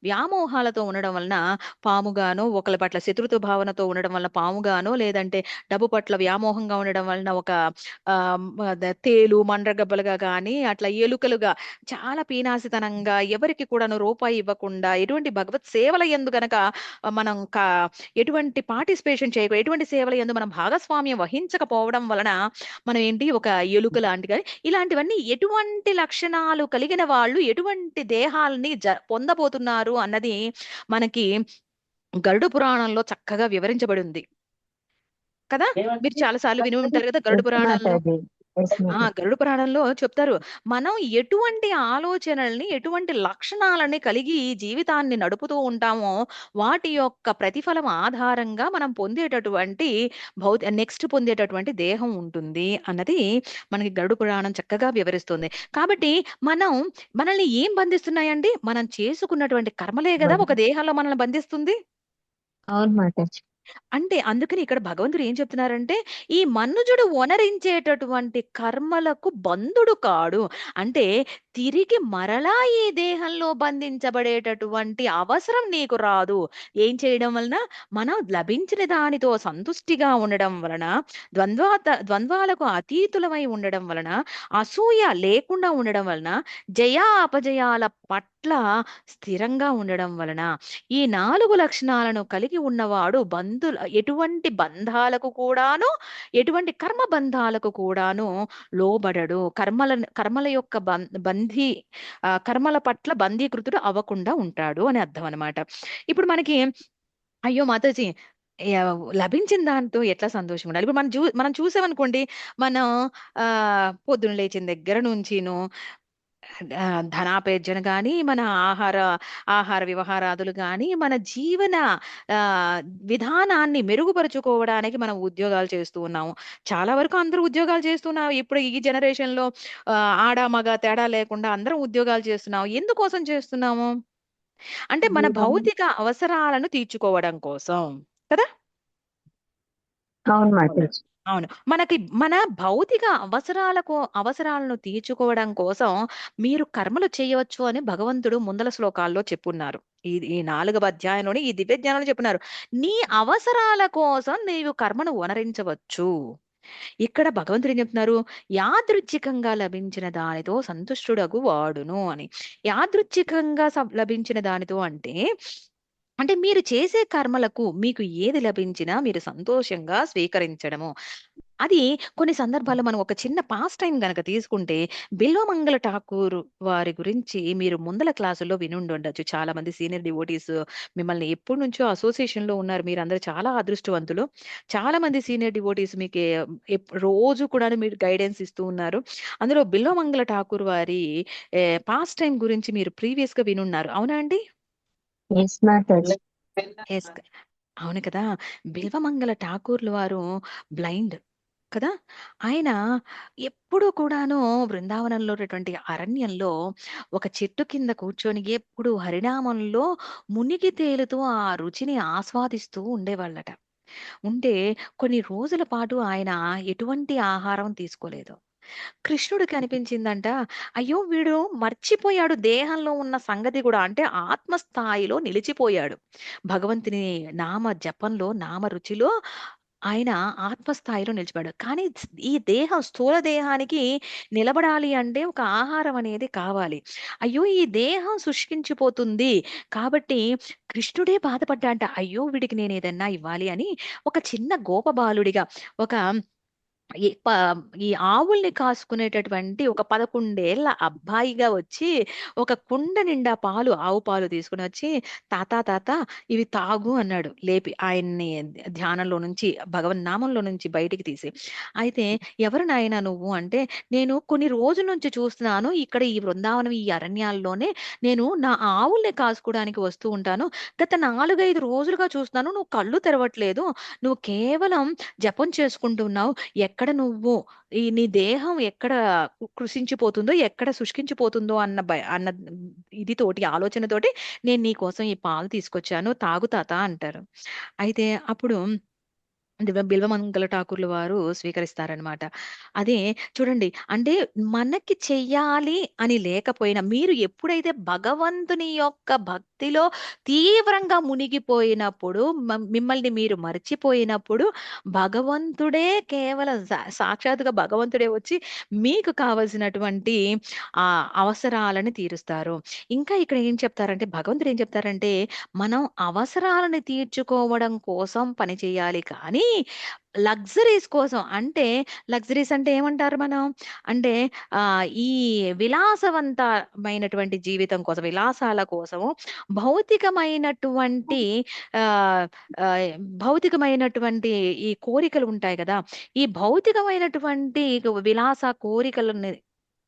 వ్యామోహాలతో ఉండడం వలన పాముగానో, ఒకళ్ళ పట్ల శత్రుత్వ భావనతో ఉండడం వలన పాముగానో, లేదంటే డబ్బు పట్ల వ్యామోహంగా ఉండడం వలన ఒక తేలు, మండ్రగబ్బలుగా గానీ, అట్లా ఎలుకలుగా చాలా పీనాసితనంగా ఎవరికి కూడాను రూపాయి ఇవ్వకుండా, ఎటువంటి భగవత్ సేవల యందు గనక మనం ఎటువంటి పార్టిసిపేషన్ ఎటువంటి సేవల యందు మనం భాగస్వామ్యం వహించకపోవడం వలన మనం ఏంటి ఒక ఎలుక లాంటిగా ఇలాంటివన్నీ ఎటువంటి లక్షణాలు కలిగిన వాళ్ళు ఎటువంటి దేహాలని పొందబోతున్నారు అన్నది మనకి గరుడ పురాణంలో చక్కగా వివరించబడి ఉంది కదా! మీరు చాలా సార్లు విని ఉంటారు కదా గరుడ పురాణంలో. గరుడ పురాణంలో చెప్తారు. మనం ఎటువంటి ఆలోచనల్ని, ఎటువంటి లక్షణాలని కలిగి ఈ జీవితాన్ని నడుపుతూ ఉంటామో, వాటి యొక్క ప్రతిఫలం ఆధారంగా మనం పొందేటటువంటి నెక్స్ట్ పొందేటటువంటి దేహం ఉంటుంది అన్నది మనకి గరుడ పురాణం చక్కగా వివరిస్తుంది. కాబట్టి మనల్ని ఏం బంధిస్తున్నాయండి? మనం చేసుకున్నటువంటి కర్మలే కదా ఒక దేహంలో మనల్ని బంధిస్తుంది. అవును మాతాజీ. అంటే అందుకని ఇక్కడ భగవంతుడు ఏం చెప్తున్నారంటే, ఈ మనుజుడు వనరించేటటువంటి కర్మలకు బంధుడు కాడు. అంటే తిరిగి మరలా ఈ దేహంలో బంధించబడేటటువంటి అవసరం నీకు రాదు. ఏం చేయడం వలన? మనం లభించిన దానితో సంతుష్టిగా ఉండడం వలన, ద్వంద్వాలకు అతీతులమై ఉండడం వలన, అసూయ లేకుండా ఉండడం వలన, జయాపజయాల పట్ల స్థిరంగా ఉండడం వలన, ఈ 4 లక్షణాలను కలిగి ఉన్నవాడు ఎటువంటి బంధాలకు కూడాను, ఎటువంటి కర్మ బంధాలకు కూడాను లోబడడు. కర్మల యొక్క కర్మల పట్ల బంధీకృతుడు అవ్వకుండా ఉంటాడు అని అర్థం అన్నమాట. ఇప్పుడు మనకి అయ్యో మాతాజీ లభించిన దాంతో ఎట్లా సంతోషంగా ఉండాలి? ఇప్పుడు మనం చూసామనుకోండి, మనం పొద్దున లేచిన దగ్గర నుంచిను ధనాపేర్జన గాని, మన ఆహార వ్యవహారాదులు గాని, మన జీవన విధానాన్ని మెరుగుపరుచుకోవడానికి మనం ఉద్యోగాలు చేస్తూ ఉన్నాము. చాలా వరకు అందరూ ఉద్యోగాలు చేస్తున్నారు. ఇప్పుడు ఈ జనరేషన్‌లో ఆడ, మగ తేడా లేకుండా అందరం ఉద్యోగాలు చేస్తున్నాము. ఎందుకోసం చేస్తున్నాము? అంటే మన భౌతిక అవసరాలను తీర్చుకోవడం కోసం కదా! అవును మాతాజీ. అవును. మనకి మన భౌతిక అవసరాలను తీర్చుకోవడం కోసం మీరు కర్మలు చేయవచ్చు అని భగవంతుడు ముందల శ్లోకాల్లో చెప్పున్నారు. ఈ 4వ అధ్యాయంలోని ఈ దివ్య జ్ఞానంలో చెప్పున్నారు. నీ అవసరాల కోసం నీవు కర్మను వనరించవచ్చు. ఇక్కడ భగవంతుడు ఏం చెప్తున్నారు? యాదృచ్ఛికంగా లభించిన దానితో సంతుష్టుడగు వాడును అని. యాదృచ్ఛికంగా లభించిన దానితో అంటే మీరు చేసే కర్మలకు మీకు ఏది లభించినా మీరు సంతోషంగా స్వీకరించడము. అది కొన్ని సందర్భాల్లో మనం ఒక చిన్న పాస్ట్ టైమ్ గనక తీసుకుంటే, బిల్వమంగళ ఠాకూర్ వారి గురించి మీరు ముందల క్లాసుల్లో వినుండుండొచ్చు. చాలా మంది సీనియర్ డివోటీస్ మిమ్మల్ని ఎప్పటినుంచో అసోసియేషన్‌లో ఉన్నారు. మీరందరూ చాలా అదృష్టవంతులు. చాలా మంది సీనియర్ డివోటీస్ మీకు రోజు కూడాను మీరు గైడెన్స్ ఇస్తూ ఉన్నారు. అందులో బిల్వమంగళ ఠాకూర్ వారి పాస్ట్ టైమ్ గురించి మీరు ప్రీవియస్‌గా వినున్నారు. అవునా అండి? ఎస్ మాతాజీ. యెస్. అవును కదా! బిల్వమంగళ ఠాకూర్‌లు వారు బ్లైండ్ కదా! ఆయన ఎప్పుడూ కూడాను బృందావనంలో ఉన్నటువంటి అరణ్యంలో ఒక చెట్టు కింద కూర్చొని ఎప్పుడు హరినామంలో మునిగి తేలుతూ ఆ రుచిని ఆస్వాదిస్తూ ఉండేవాళ్ళట. ఉంటే కొన్ని రోజుల పాటు ఆయన ఎటువంటి ఆహారం తీసుకోలేదు. కృష్ణుడికి అనిపించిందంట, అయ్యో! వీడు మర్చిపోయాడు దేహంలో ఉన్న సంగతి గూడా. అంటే ఆత్మ స్థాయిలో నిలిచిపోయాడు. భగవంతుని నామ జపంలో, నామ రుచిలో ఆయన ఆత్మస్థాయిలో నిలిచిపోయాడు. కానీ ఈ దేహం స్థూల దేహానికి నిలబడాలి అంటే ఒక ఆహారం అనేది కావాలి. అయ్యో! ఈ దేహం శుష్కించిపోతుంది. కాబట్టి కృష్ణుడే బాధపడ్డాడంట. అయ్యో! వీడికి నేనేదన్నా ఇవ్వాలి అని ఒక చిన్న గోపబాలుడిగా ఒక ఈ ప ఈ ఆవుల్ని కాసుకునేటటువంటి ఒక 11 ఏళ్ల అబ్బాయిగా వచ్చి, ఒక కుండ నిండా ఆవు పాలు తీసుకొనొచ్చి, తాత ఇవి తాగు" అన్నాడు లేపి. ఆయన్ని ధ్యానంలో నుంచి, భగవన్నామంలో నుంచి బయటికి తీసి. అయితే "ఎవరు నాయనా నువ్వు" అంటే, "నేను కొన్ని రోజుల నుంచి చూస్తున్నాను. ఇక్కడ ఈ బృందావనం, ఈ అరణ్యాల్లోనే నేను నా ఆవుల్ని కాసుకోవడానికి వస్తూ ఉంటాను. గత 4, 5 రోజులుగా చూస్తున్నాను. నువ్వు కళ్ళు తెరవట్లేదు. నువ్వు కేవలం జపం చేసుకుంటున్నావు. ఎక్కడ నువ్వు నీ దేహం ఎక్కడ కృషించిపోతుందో, ఎక్కడ శుష్కించిపోతుందో అన్న ఆలోచనతోటి నేను నీ కోసం ఈ పాలు తీసుకొచ్చాను. తాగు తాత" అంటారు. అయితే అప్పుడు బిల్వమంగళ ఠాకూర్లు వారు స్వీకరిస్తారనమాట. అదే చూడండి, అంటే మనకి చెయ్యాలి అని లేకపోయినా, మీరు ఎప్పుడైతే భగవంతుని యొక్క భక్తిలో తీవ్రంగా మునిగిపోయినప్పుడు, మిమ్మల్ని మీరు మర్చిపోయినప్పుడు, భగవంతుడే కేవలం సాక్షాత్తుగా భగవంతుడే వచ్చి మీకు కావాల్సినటువంటి అవసరాలను తీరుస్తారు. ఇంకా ఇక్కడ ఏం చెప్తారంటే, భగవంతుడు ఏం చెప్తారంటే, మనం అవసరాలను తీర్చుకోవడం కోసం పని చేయాలి కానీ, లగ్జరీస్ కోసం అంటే, లగ్జరీస్ అంటే ఏమంటారు మనం? అంటే ఈ విలాసవంతమైనటువంటి జీవితం కోసం, విలాసాల కోసము భౌతికమైనటువంటి ఆహ్, ఆహ్, భౌతికమైనటువంటి ఈ కోరికలు ఉంటాయి గదా! ఈ భౌతికమైనటువంటి విలాస కోరికలని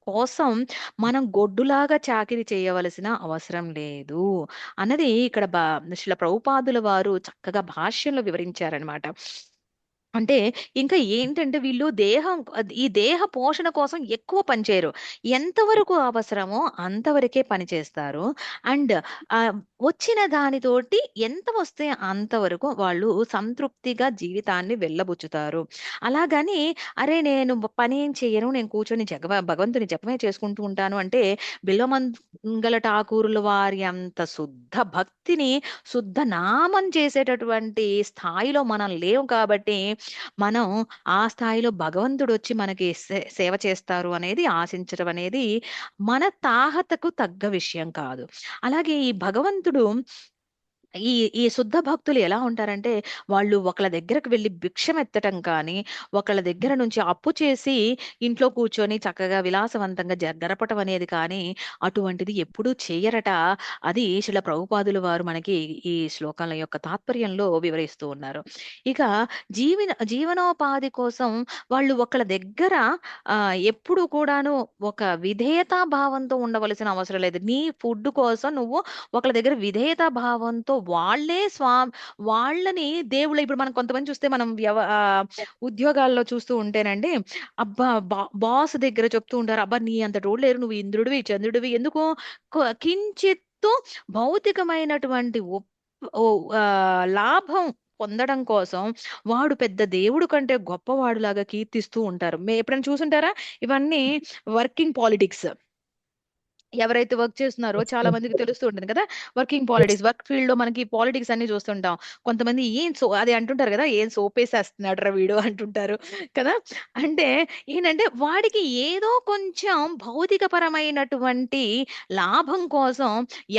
కోసం మనం గొడ్డులాగా చాకిరీ చేయవలసిన అవసరం లేదు అన్నది ఇక్కడ శ్రీల ప్రభుపాదుల వారు చక్కగా భాష్యంలో వివరించారనమాట. అంటే ఇంకా ఏంటంటే వీళ్ళు ఈ దేహ పోషణ కోసం ఎక్కువ పనిచేయరు. ఎంతవరకు అవసరమో అంతవరకే పని చేస్తారు. అండ్ వచ్చిన దానితోటి ఎంత వస్తే అంతవరకు వాళ్ళు సంతృప్తిగా జీవితాన్ని వెళ్ళబుచ్చుతారు. అలాగని అరే నేను పని ఏం చెయ్యను, నేను కూర్చొని భగవంతుని జపమే చేసుకుంటూ ఉంటాను అంటే బిల్వమంగళ ఠాకూరుల వారి అంత శుద్ధ భక్తిని, శుద్ధ నామం చేసేటటువంటి స్థాయిలో మనం లేవు కాబట్టి మనం ఆ స్థాయిలో భగవంతుడు వచ్చి మనకి సేవ చేస్తారు అనేది ఆశించడం అనేది మన తాహతకు తగ్గ విషయం కాదు. అలాగే ఈ భగవంతుడు ఈ ఈ శుద్ధ భక్తులు ఎలా ఉంటారంటే వాళ్ళు ఒకళ్ళ దగ్గరకు వెళ్ళి భిక్షం ఎత్తటం కానీ, ఒకళ్ళ దగ్గర నుంచి అప్పు చేసి ఇంట్లో కూర్చొని చక్కగా విలాసవంతంగా గడపటం అనేది కానీ అటువంటిది ఎప్పుడూ చేయరట. అది శ్రీల ప్రభుపాదుల వారు మనకి ఈ శ్లోకాల యొక్క తాత్పర్యంలో వివరిస్తూ ఉన్నారు. ఇక జీవనోపాధి కోసం వాళ్ళు ఒకళ్ళ దగ్గర ఎప్పుడు కూడాను ఒక విధేయతా భావంతో ఉండవలసిన అవసరం లేదు. నీ ఫుడ్ కోసం నువ్వు ఒకళ్ళ దగ్గర విధేయతా భావంతో వాళ్ళని దేవుళ్ళ ఇప్పుడు మనం కొంతమంది చూస్తే మనం ఉద్యోగాల్లో చూస్తూ ఉంటేనండి, అబ్బా బాస్ దగ్గర చెప్తూ ఉంటారు, అబ్బా నీ అంత రోడ్లు లేరు, నువ్వు ఇంద్రుడివి చంద్రుడివి, ఎందుకు కించిత్తు భౌతికమైనటువంటి లాభం పొందడం కోసం వాడు పెద్ద దేవుడు కంటే గొప్పవాడులాగా కీర్తిస్తూ ఉంటారు. ఎప్పుడైనా చూసుంటారా? ఇవన్నీ వర్కింగ్ పాలిటిక్స్. ఎవరైతే వర్క్ చేస్తున్నారో చాలా మందికి తెలుస్తూ ఉంటుంది కదా, వర్కింగ్ పాలిటిక్స్. వర్క్ ఫీల్డ్ లో మనకి పాలిటిక్స్ అన్ని చూస్తుంటాం. కొంతమంది అది అంటుంటారు కదా, ఏం సోపేసేస్తున్నాడు రా వీడు అంటుంటారు కదా. అంటే ఏంటంటే వాడికి ఏదో కొంచెం భౌతిక పరమైనటువంటి లాభం కోసం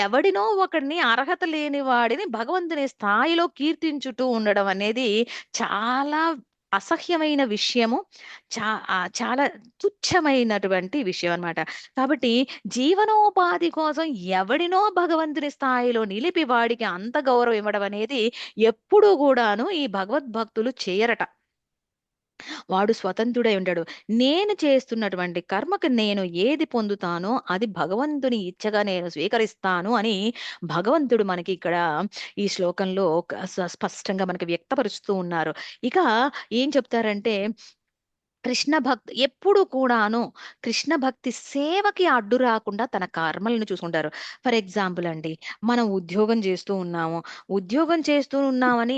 ఎవడినో ఒకడిని, అర్హత లేని వాడిని భగవంతుని స్థాయిలో కీర్తించుతూ ఉండడం అనేది చాలా అసహ్యమైన విషయము, చాలా తుచ్చమైనటువంటి విషయం అన్నమాట. కాబట్టి జీవనోపాధి కోసం ఎవడినో భగవంతుని స్థాయిలో నిలిపి వాడికి అంత గౌరవం ఇవ్వడం అనేది ఎప్పుడూ కూడాను ఈ భగవద్భక్తులు చేయరట. వాడు స్వతంత్రుడై ఉంటాడు. నేను చేస్తున్నటువంటి కర్మకు నేను ఏది పొందుతానో అది భగవంతుని ఇచ్చగా నేను స్వీకరిస్తాను అని భగవంతుడు మనకి ఇక్కడ ఈ శ్లోకంలో స్పష్టంగా మనకి వ్యక్తపరుస్తూ ఉన్నారు. ఇక ఏం చెప్తారంటే ఎప్పుడు కూడాను కృష్ణ భక్తి సేవకి అడ్డు రాకుండా తన కర్మలను చూసుకుంటారు. ఫర్ ఎగ్జాంపుల్ అండి, మనం ఉద్యోగం చేస్తూ ఉన్నామని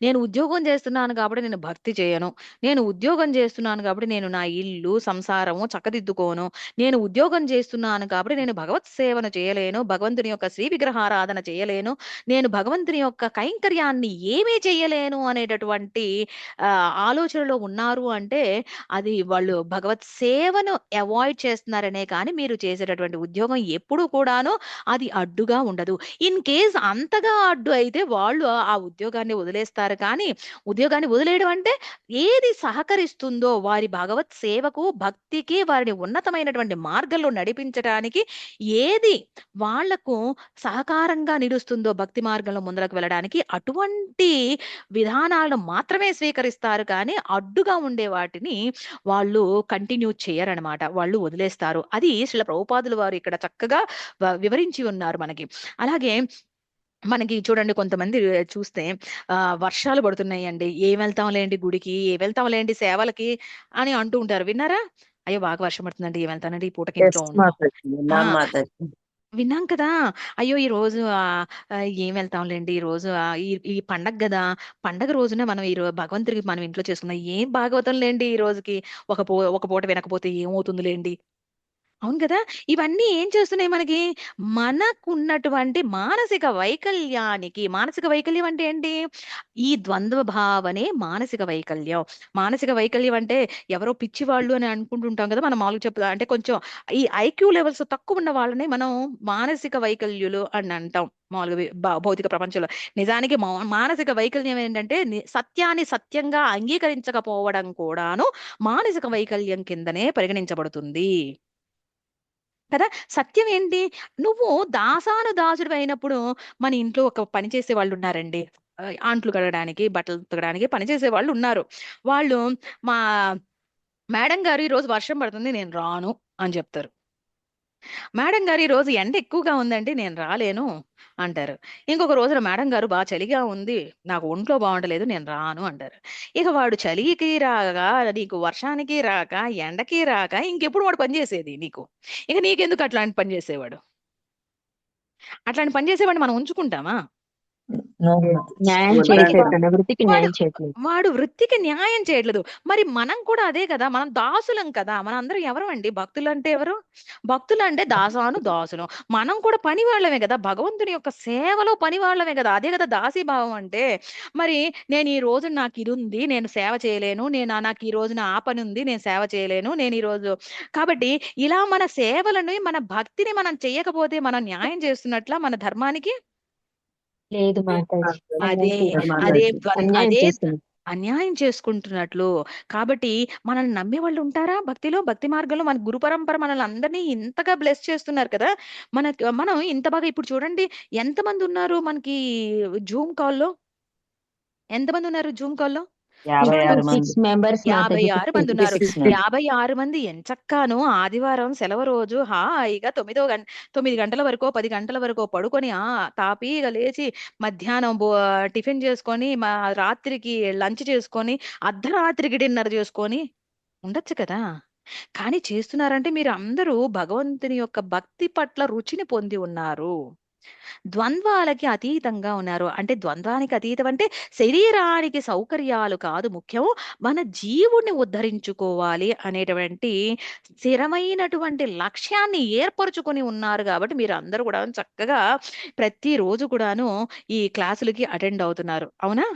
నేను ఉద్యోగం చేస్తున్నాను కాబట్టి నేను భక్తి చేయను, నేను ఉద్యోగం చేస్తున్నాను కాబట్టి నేను నా ఇల్లు సంసారము చక్కదిద్దుకోను, నేను ఉద్యోగం చేస్తున్నాను కాబట్టి నేను భగవత్ సేవను చేయలేను, భగవంతుని యొక్క శ్రీ విగ్రహారాధన చేయలేను, నేను భగవంతుని యొక్క కైంకర్యాన్ని ఏమీ చేయలేను అనేటటువంటి ఆలోచనలో ఉన్నారు అంటే అది వాళ్ళు భగవత్ సేవను అవాయిడ్ చేస్తున్నారనే కానీ మీరు చేసేటటువంటి ఉద్యోగం ఎప్పుడు కూడాను అది అడ్డుగా ఉండదు. ఇన్ కేస్ అంతగా అడ్డు అయితే వాళ్ళు ఆ ఉద్యోగాన్ని వదిలేస్తారు. కానీ ఉద్యోగాన్ని వదిలేయడం అంటే ఏది సహకరిస్తుందో వారి భగవత్ సేవకు, భక్తికి, వారిని ఉన్నతమైనటువంటి మార్గంలో నడిపించడానికి ఏది వాళ్లకు సహకారంగా నిలుస్తుందో భక్తి మార్గంలో ముందరకు వెళ్ళడానికి అటువంటి విధానాలను మాత్రమే స్వీకరిస్తారు. కానీ అడ్డుగా ఉండే వాటిని వాళ్ళు కంటిన్యూ చేయరనమాట, వాళ్ళు వదిలేస్తారు. అది శ్రీల ప్రభుపాదుల వారు ఇక్కడ చక్కగా వివరించి ఉన్నారు మనకి. అలాగే మనకి చూడండి, కొంతమంది చూస్తే వర్షాలు పడుతున్నాయండి, ఏం వెళ్తాంలేండి గుడికి, ఏం వెళ్తాంలేండి సేవలకి అని అంటూ ఉంటారు. విన్నారా? అయ్యో బాగా వర్షం పడుతుందండి, ఏం వెళ్తానండి, ఈ పూటకి ఇంట్లో ఉన్నాం. విన్నాం కదా. అయ్యో ఈ రోజు ఏం వెళ్తాంలేండి, ఈ రోజు ఈ పండగ కదా, పండగ రోజున మనం భగవంతుడికి మనం ఇంట్లో చేసుకున్నాం, ఏం భాగవతం లేండి ఈ రోజుకి, ఒక పూట వినకపోతే ఏమవుతుంది లేండి. అవును కదా. ఇవన్నీ ఏం చేస్తున్నాయి మనకి, మనకున్నటువంటి మానసిక వైకల్యం అంటే ఏంటి, ఈ ద్వంద్వ భావనే మానసిక వైకల్యం. మానసిక వైకల్యం అంటే ఎవరో పిచ్చి వాళ్ళు అని అనుకుంటుంటాం కదా మనం మామూలుగా అంటే కొంచెం ఈ ఐక్యూ లెవెల్స్ తక్కువ ఉన్న వాళ్ళని మనం మానసిక వైకల్యులు అని అంటాం మామూలుగా భౌతిక ప్రపంచంలో. నిజానికి మానసిక వైకల్యం ఏంటంటే సత్యాన్ని సత్యంగా అంగీకరించకపోవడం కూడాను మానసిక వైకల్యం కిందనే పరిగణించబడుతుంది కదా. సత్యం ఏంటి, నువ్వు దాసుడు అయినప్పుడు మన ఇంట్లో ఒక పని చేసే వాళ్ళు ఉన్నారండి, ఆంట్లు కడగడానికి, బట్టలు ఉతకడానికి పనిచేసే వాళ్ళు ఉన్నారు. వాళ్ళు మా మేడం గారు ఈరోజు వర్షం పడుతుంది నేను రాను అని చెప్తారు. మేడం గారు ఈ రోజు ఎండ ఎక్కువగా ఉందండి నేను రాలేను అంటారు. ఇంకొక రోజున మేడం గారు బాగా చలిగా ఉంది నాకు ఒంట్లో బాగుండలేదు నేను రాను అంటారు. ఇక వాడు చలికి రాగా నీకు వర్షానికి రాక ఎండకి రాక ఇంకెప్పుడు వాడు పని చేసేది నీకు? ఇక నీకెందుకు అట్లాంటి పని చేసేవాడు? అట్లాంటి పని చేసేవాడిని మనం ఉంచుకుంటామా? న్యాయం Well, చేయట్లేదు, తన వృత్తికి వాడు న్యాయం చేయట్లేదు. వాడు వృత్తికి న్యాయం చేయట్లేదు. మరి మనం కూడా అదే కదా, మనం దాసులం కదా. మన అందరం ఎవరు అండి? భక్తులు అంటే ఎవరు? భక్తులు అంటే దాసులం. మనం కూడా పని వాళ్ళమే కదా, భగవంతుని యొక్క సేవలో పని వాళ్ళమే కదా. అదే కదా దాసీభావం అంటే. మరి నేను ఈ రోజు నాకు ఇది ఉంది నేను సేవ చేయలేను, నాకు ఈ రోజున ఆ పని ఉంది నేను సేవ చేయలేను, నేను ఈ రోజు కాబట్టి ఇలా మన సేవలను మన భక్తిని మనం చెయ్యకపోతే మనం న్యాయం చేస్తున్నట్ల మన ధర్మానికి? లేదు మాతాజీ, అదే అదే అన్యాయం అదే చేస్తుంది. అన్యాయం చేసుకుంటున్నట్లు. కాబట్టి మనల్ని నమ్మే వాళ్ళు ఉంటారా భక్తిలో, భక్తి మార్గంలో? మన గురు పరంపర మనల్ని అందరినీ ఇంతగా బ్లెస్ చేస్తున్నారు కదా. మనం ఇంత బాగా ఇప్పుడు చూడండి ఎంతమంది ఉన్నారు మనకి జూమ్ కాల్లో? ఎంతమంది ఉన్నారు జూమ్ కాల్లో? 56 మంది 56 మెంబర్స్ మాతాజీ. 56 మంది ఉన్నారు. 56 మంది 56 మంది ఎంచక్కాను ఆదివారం సెలవు రోజు హాయిగా 9 గంటల వరకో 10 గంటల వరకో పడుకొని తాపీగా లేచి మధ్యాహ్నం టిఫిన్ చేసుకొని రాత్రికి లంచ్ చేసుకొని అర్ధరాత్రికి డిన్నర్ చేసుకొని ఉండొచ్చు కదా. కానీ చేస్తున్నారంటే మీరు అందరూ భగవంతుని యొక్క భక్తి పట్ల రుచిని పొంది ఉన్నారు. ద్వంద్వాలకి అతీతంగా ఉన్నారు. అంటే ద్వంద్వానికి అతీతం అంటే శరీరానికి సౌకర్యాలు కాదు ముఖ్యం. మన జీవుడిని ఉద్ధరించుకోవాలి అనేటువంటి స్థిరమైనటువంటి లక్ష్యాన్ని ఏర్పరుచుకొని ఉన్నారు కాబట్టి మీరందరూ కూడా చక్కగా ప్రతిరోజు కూడాను ఈ క్లాసులకి అటెండ్ అవుతున్నారు. అవునా?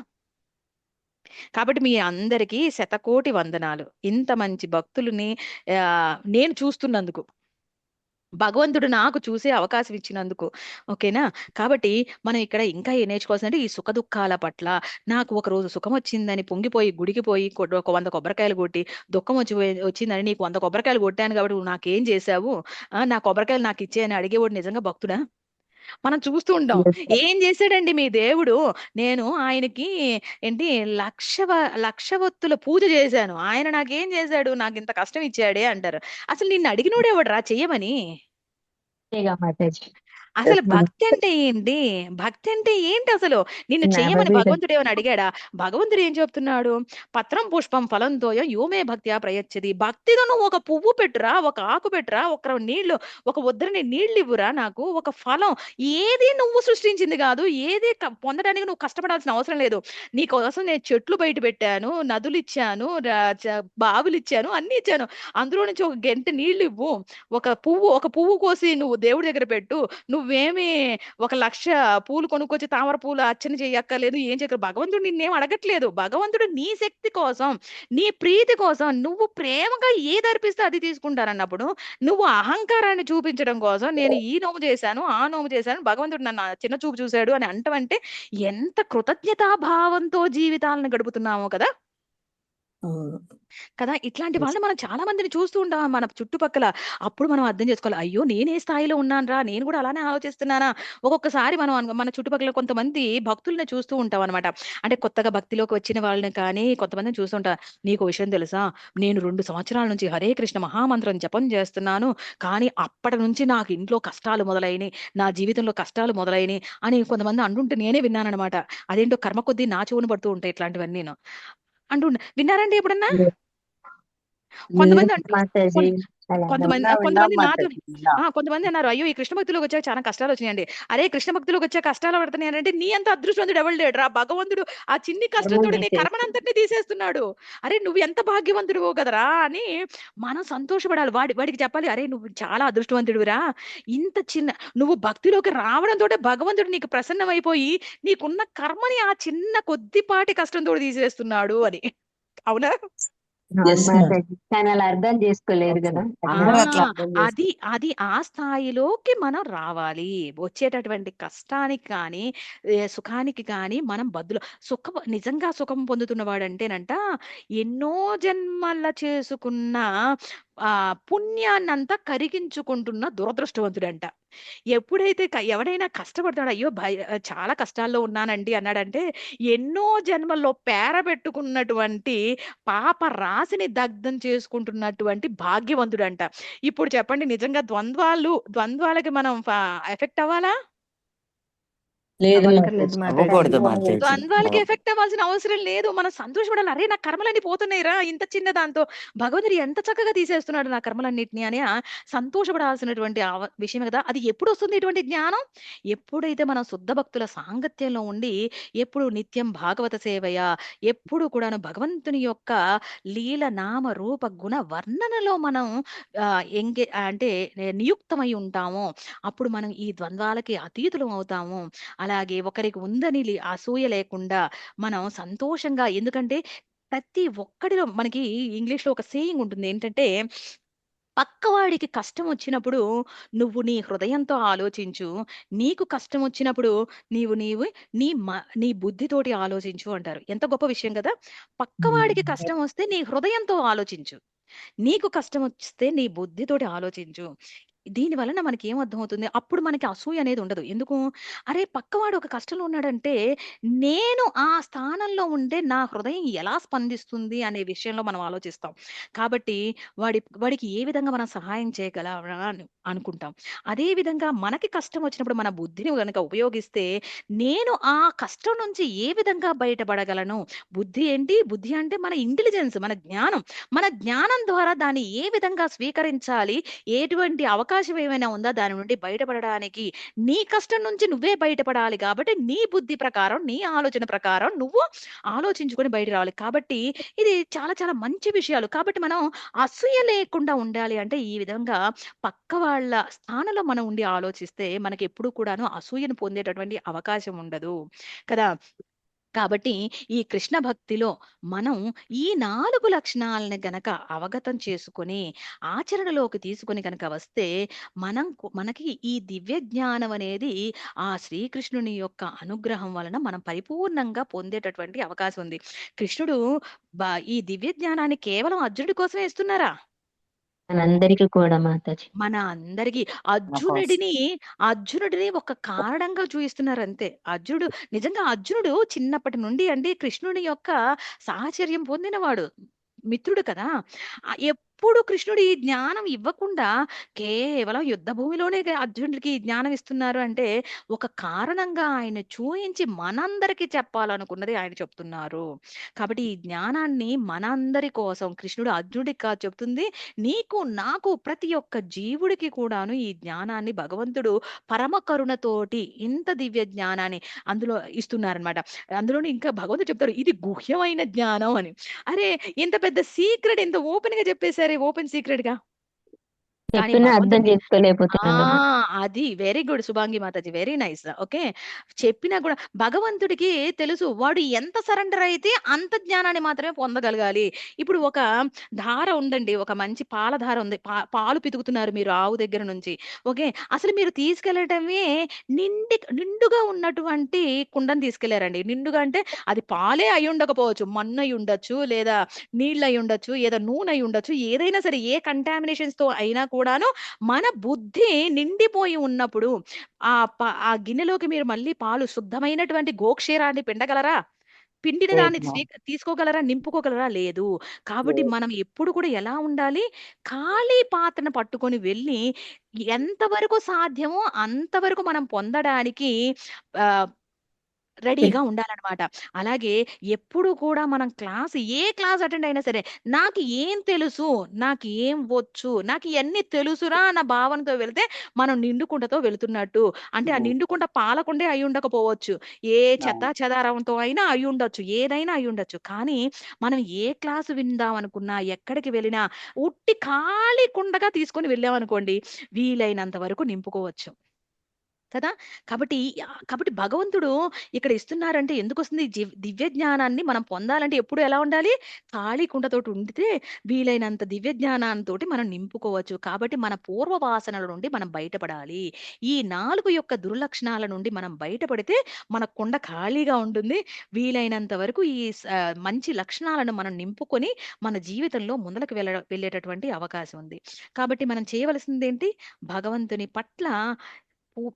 కాబట్టి మీ అందరికీ శతకోటి వందనాలు. ఇంత మంచి భక్తులని నేను చూస్తున్నందుకు. భగవంతుడు నాకు చూసే అవకాశం ఇచ్చినందుకు. ఓకేనా? కాబట్టి మనం ఇక్కడ ఇంకా ఏం నేర్చుకోవాల్సిందంటే ఈ సుఖ దుఃఖాల పట్ల నాకు ఒక రోజు సుఖం వచ్చిందని పొంగిపోయి గుడికి పోయి ఒక 100 కొబ్బరికాయలు కొట్టి, దుఃఖం వచ్చిందని నీకు 100 కొబ్బరికాయలు కొట్టాను కాబట్టి నువ్వు నాకేం చేశావు? నా కొబ్బరికాయలు నాకు ఇచ్చేయి అని అడిగేవాడు నిజంగా భక్తుడా? మనం చూస్తూ ఉంటాం. ఏం చేశాడండి మీ దేవుడు? నేను ఆయనకి ఏంటి లక్షవత్తుల పూజ చేశాను. ఆయన నాకేం చేశాడు? నాకు ఇంత కష్టం ఇచ్చాడే అంటారు. అసలు నిన్ను అడిగినోడు ఎవడురా చెయ్యమని? మాతాజీ అసలు భక్తి అంటే ఏంటి? భక్తి అంటే ఏంటి అసలు? నిన్ను చెయ్యమని భగవంతుడు ఏమని అడిగాడా? భగవంతుడు ఏం చెప్తున్నాడు? పత్రం పుష్పం ఫలంతోయం యోమే భక్త్యా ప్రయచ్చతి. భక్తితో నువ్వు ఒక పువ్వు పెట్టురా, ఒక ఆకు పెట్టురా, ఒక నీళ్లు, ఒక ఉద్దరిని నీళ్లు ఇవ్వురా నాకు, ఒక ఫలం. ఏది నువ్వు సృష్టించింది కాదు, ఏది పొందడానికి నువ్వు కష్టపడాల్సిన అవసరం లేదు. నీ కోసం నేను చెట్లు బయట పెట్టాను, నదులు ఇచ్చాను, బావులు ఇచ్చాను, అన్ని ఇచ్చాను. అందులో నుంచి ఒక గంట నీళ్లు ఇవ్వు, ఒక పువ్వు కోసి నువ్వు దేవుడి దగ్గర పెట్టు. నువ్వేమి 1,00,000 పూలు కొనుక్కొచ్చి తామర పూలు అర్చన చెయ్యక్కర్లేదు, ఏం చేయక్కర్లేదు. భగవంతుడు నిన్నేం అడగట్లేదు. భగవంతుడు నీ శక్తి కోసం, నీ ప్రీతి కోసం నువ్వు ప్రేమగా ఏది అర్పిస్తే అది తీసుకుంటారన్నప్పుడు నువ్వు అహంకారాన్ని చూపించడం కోసం నేను ఈ నోము చేశాను, ఆ నోము చేశాను, భగవంతుడు నన్ను చిన్న చూపు చూశాడు అని అంటవంటే ఎంత కృతజ్ఞతాభావంతో జీవితాలను గడుపుతున్నామో కదా. కదా, ఇట్లాంటి వాళ్ళని మనం చాలా మందిని చూస్తూ ఉంటాం మన చుట్టుపక్కల. అప్పుడు మనం అర్థం చేసుకోవాలి, అయ్యో నేనే స్థాయిలో ఉన్నానురా, నేను కూడా అలానే ఆలోచిస్తున్నానా. ఒక్కొక్కసారి మనం మన చుట్టుపక్కల కొంతమంది భక్తుల్ని చూస్తూ ఉంటాం అనమాట. అంటే కొత్తగా భక్తిలోకి వచ్చిన వాళ్ళని కానీ కొంతమందిని చూస్తుంటా. నీకు విషయం తెలుసా, నేను 2 సంవత్సరాల నుంచి హరే కృష్ణ మహామంత్రం జపం చేస్తున్నాను, కానీ అప్పటి నుంచి నాకు ఇంట్లో కష్టాలు మొదలైనవి, నా జీవితంలో కష్టాలు మొదలైనవి అని కొంతమంది అంటుంటే నేనే విన్నానమాట. అదేంటో కర్మ కొద్దీ నా చెవును పడుతూ ఉంటాయి ఇట్లాంటివన్నీ అంటుండే. విన్నారండి ఎప్పుడన్నా? కొంతమంది మాతాజీ కొంతమంది నాతో కొంతమంది అన్నారు, అయ్యో ఈ కృష్ణ భక్తిలోకి వచ్చాక చాలా కష్టాలు వచ్చినాయండి. అరే కృష్ణ భక్తిలోకి వచ్చే కష్టాలు పడుతున్నాయి అంటే నీ అంత అదృష్టవంతుడు ఎవరు లేడు రా. భగవంతుడు ఆ చిన్ని కష్టంతో నీ కర్మనంతటినీ తీసేస్తున్నాడు. అరే నువ్వు ఎంత భాగ్యవంతుడు కదరా అని మనం సంతోషపడాలి. వాడికి చెప్పాలి, అరే నువ్వు చాలా అదృష్టవంతుడురా, ఇంత చిన్న నువ్వు భక్తిలోకి రావడంతో భగవంతుడు నీకు ప్రసన్నమైపోయి నీకున్న కర్మని ఆ చిన్న కొద్దిపాటి కష్టంతో తీసేస్తున్నాడు అని. అవునా? అలా అర్థం చేసుకోలేరు కదా. అది ఆ స్థాయిలోకి మనం రావాలి. వచ్చేటటువంటి కష్టానికి కానీ సుఖానికి కానీ మనం నిజంగా సుఖం పొందుతున్న వాడంటేనంట ఎన్నో జన్మల చేసుకున్న పుణ్యాన్నంతా కరిగించుకుంటున్న దురదృష్టవంతుడంట. ఎప్పుడైతే ఎవడైనా కష్టపడతాడో, అయ్యో! చాలా కష్టాల్లో ఉన్నానండి అన్నాడంటే, ఎన్నో జన్మల్లో పేరబెట్టుకున్నటువంటి పాప రాశిని దగ్ధం చేసుకుంటున్నటువంటి భాగ్యవంతుడంట. ఇప్పుడు చెప్పండి, నిజంగా ద్వంద్వాలకి మనం ఎఫెక్ట్ అవ్వాలా? లేదు అవ్వక్కర్లేదు మాతాజీ. అవ్వకూడదు మాతాజీ. మాతాజీ. ద్వంద్వాలకి ఎఫెక్ట్ అవ్వాల్సిన అవసరం లేదు. మనం సంతోషపడాలి. అరే! నా కర్మలన్నీ పోతున్నాయిరా ఇంత చిన్న దాంతో. భగవంతుడు ఎంత చక్కగా తీసేస్తున్నాడు నా కర్మలన్నిటిని అని సంతోషపడాల్సినటువంటి విషయమే కదా! అది ఎప్పుడొస్తుంది ఇటువంటి జ్ఞానం? ఎప్పుడైతే మనం శుద్ధ భక్తుల సాంగత్యంలో ఉండి, ఎప్పుడు నిత్యం భాగవత సేవయ, ఎప్పుడు కూడాను భగవంతుని యొక్క లీల, నామ, రూప, గుణ వర్ణనలో మనం అంటే నియుక్తమై ఉంటామో, అప్పుడు మనం ఈ ద్వంద్వాలకి అతీతులం అవుతాము. అలాగే ఒకరికి ఉందని అసూయ లేకుండా మనం సంతోషంగా, ఎందుకంటే ప్రతి ఒక్కడిలో మనకి ఇంగ్లీష్‌లో ఒక సేయింగ్ ఉంటుంది. ఏంటంటే, పక్కవాడికి కష్టం వచ్చినప్పుడు నువ్వు నీ హృదయంతో ఆలోచించు. నీకు కష్టం వచ్చినప్పుడు నీవు నీవు నీ బుద్ధితోటి ఆలోచించు అంటారు. ఎంత గొప్ప విషయం కదా! పక్కవాడికి కష్టం వస్తే నీ హృదయంతో ఆలోచించు. నీకు కష్టం వస్తే నీ బుద్ధితోటి ఆలోచించు. దీని వలన మనకేమర్థమవుతుంది, అప్పుడు మనకి అసూయ అనేది ఉండదు. ఎందుకు? అరే! పక్కవాడు ఒక కష్టంలో ఉన్నాడంటే, నేను ఆ స్థానంలో ఉంటే నా హృదయం ఎలా స్పందిస్తుంది అనే విషయంలో మనం ఆలోచిస్తాం. కాబట్టి వాడికి ఏ విధంగా మనం సహాయం చేయగలమా అని అనుకుంటాం. అదే విధంగా మనకి కష్టం వచ్చినప్పుడు మన బుద్ధిని గనక ఉపయోగిస్తే, నేను ఆ కష్టం నుంచి ఏ విధంగా బయటపడగలను? బుద్ధి ఏంటి? బుద్ధి అంటే మన ఇంటెలిజెన్స్, మన జ్ఞానం. మన జ్ఞానం ద్వారా దాన్ని ఏ విధంగా స్వీకరించాలి? ఎటువంటి అవకాశం ఏమైనా ఉందా దాని నుండి బయటపడడానికి? నీ కష్టం నుంచి నువ్వే బయటపడాలి కాబట్టి, నీ బుద్ధి ప్రకారం, నీ ఆలోచన ప్రకారం నువ్వు ఆలోచించుకొని బయట రావాలి. కాబట్టి ఇది చాలా చాలా మంచి విషయాలు. కాబట్టి మనం అసూయ లేకుండా ఉండాలి అంటే, ఈ విధంగా పక్క వాళ్ళ స్థానంలో మనం ఉండి ఆలోచిస్తే మనకెప్పుడు కూడాను అసూయను పొందేటటువంటి అవకాశం ఉండదు. కదా! కాబట్టి ఈ కృష్ణ భక్తిలో మనం ఈ 4 లక్షణాలను గనక అవగతం చేసుకొని, ఆచరణలోకి తీసుకొని గనక వస్తే, మనకి ఈ దివ్య జ్ఞానం అనేది ఆ శ్రీకృష్ణుని యొక్క అనుగ్రహం వలన మనం పరిపూర్ణంగా పొందేటటువంటి అవకాశం ఉంది. కృష్ణుడు ఈ దివ్య జ్ఞానాన్ని కేవలం అర్జునుడి కోసమే ఇస్తున్నారా? మనందరికీ కూడా మాతాజీ. మన అందరికి అర్జునుడిని ఒక కారణంగా చూయిస్తున్నారంతే. నిజంగా అర్జునుడు చిన్నప్పటి నుండి అండి కృష్ణుడి యొక్క సాహచర్యం పొందినవాడు. మిత్రుడు కదా! ఎప్పుడు కృష్ణుడు ఈ జ్ఞానం ఇవ్వకుండా కేవలం యుద్ధ భూమిలోనే అర్జునుడికి ఈ జ్ఞానం ఇస్తున్నారు అంటే, ఒక కారణంగా ఆయన చూయించి మనందరికీ చెప్పాలనుకున్నది ఆయన చెప్తున్నారు. కాబట్టి ఈ జ్ఞానాన్ని మనందరి కోసం కృష్ణుడు అర్జునుడికి కాదు చెప్తుంది. నీకు, నాకు, ప్రతి ఒక్క జీవుడికి కూడాను ఈ జ్ఞానాన్ని భగవంతుడు పరమ కరుణతోటి ఇంత దివ్య జ్ఞానాన్ని అందులో ఇస్తున్నారనమాట. అందులోని ఇంకా భగవంతుడు చెప్తాడు, ఇది గుహ్యమైన జ్ఞానం అని. అరే! ఇంత పెద్ద సీక్రెట్ ఇంత ఓపెన్‌గా చెప్పేసారే, ఓపెన్ సీక్రెట్‌గా. కానీ చెప్పినా అర్థం భగవంతుడికి చేసుకోలేకపోతున్నాం కదా! అది very good Shubhangi Mataji. Very nice. Okay. చెప్పినా కూడా భగవంతుడికి తెలుసు. వాడు ఎంత సరెండర్ అయితే అంత జ్ఞానాన్ని మాత్రమే పొందగలగాలి. ఇప్పుడు ఒక ధార ఉందండి. ఒక మంచి పాల ధార ఉంది. పాలు పితుకుతున్నారు మీరు ఆవు దగ్గర నుంచి. ఓకే. అసలు మీరు తీసుకెళ్ళటమే నిండుగా ఉన్నటువంటి కుండను తీసుకెళ్లారండి. నిండుగా అంటే అది పాలే అయ్యుండకపోవచ్చు. మన్ను అయ్యుండొచ్చు, లేదా నీళ్ళు అయ్యుండొచ్చు, ఏదో నూనె అయ్యుండొచ్చు. ఏదైనా సరే, ఏ కంటామినేషన్స్‌తో అయినా కూడాను మన బుద్ధి నిండిపోయి ఉన్నప్పుడు ఆ గిన్నెలోకి మీరు మళ్ళీ పాలు, శుద్ధమైనటువంటి గోక్షీరాన్ని పిండగలరా? పిండిన దాన్ని తీసుకోగలరా? నింపుకోగలరా? లేదు. కాబట్టి మనం ఎప్పుడు కూడా ఎలా ఉండాలి? ఖాళీ పాత్రను పట్టుకొని వెళ్ళి ఎంతవరకు సాధ్యమో అంతవరకు మనం పొందడానికి ఆహ్ రెడీగా ఉండాలనమాట. అలాగే ఎప్పుడు కూడా మనం ఏ క్లాస్ అటెండ్ అయినా సరే, నాకు ఏం తెలుసు, నాకు ఏం వచ్చు, నాకు ఇయన్నీ తెలుసురా అన్న భావనతో వెళ్తే మనం నిండు కుండతో వెళ్తున్నట్టు. అంటే ఆ నిండు కుండ పాల కుండే అయ్యుండకపోవచ్చు. ఏ చెత్తా చెదారంతో అయినా అయ్యుండొచ్చు. ఏదైనా అయ్యుండొచ్చు. కానీ మనం ఏ క్లాస్ విందాం అనుకున్నా, ఎక్కడికి వెళ్ళినా ఉట్టి ఖాళీ కుండగా తీసుకొని వెళ్ళామనుకోండి, వీలైనంత వరకు నింపుకోవచ్చు. కదా! కాబట్టి భగవంతుడు ఇక్కడ ఇస్తున్నారంటే ఎందుకొస్తుంది? దివ్య జ్ఞానాన్ని మనం పొందాలంటే ఎప్పుడు ఎలా ఉండాలి? ఖాళీ కుండతోటి ఉండితే వీలైనంత దివ్య జ్ఞానాంతోటి మనం నింపుకోవచ్చు. కాబట్టి మన పూర్వ వాసనల నుండి మనం బయటపడాలి. ఈ 4 యొక్క దుర్లక్షణాల నుండి మనం బయటపడితే మన కుండ ఖాళీగా ఉంటుంది. వీలైనంత వరకు మంచి లక్షణాలను మనం నింపుకొని మన జీవితంలో ముందలకు వెళ్ళేటటువంటి అవకాశం ఉంది. కాబట్టి మనం చేయవలసిందేంటి? భగవంతుని పట్ల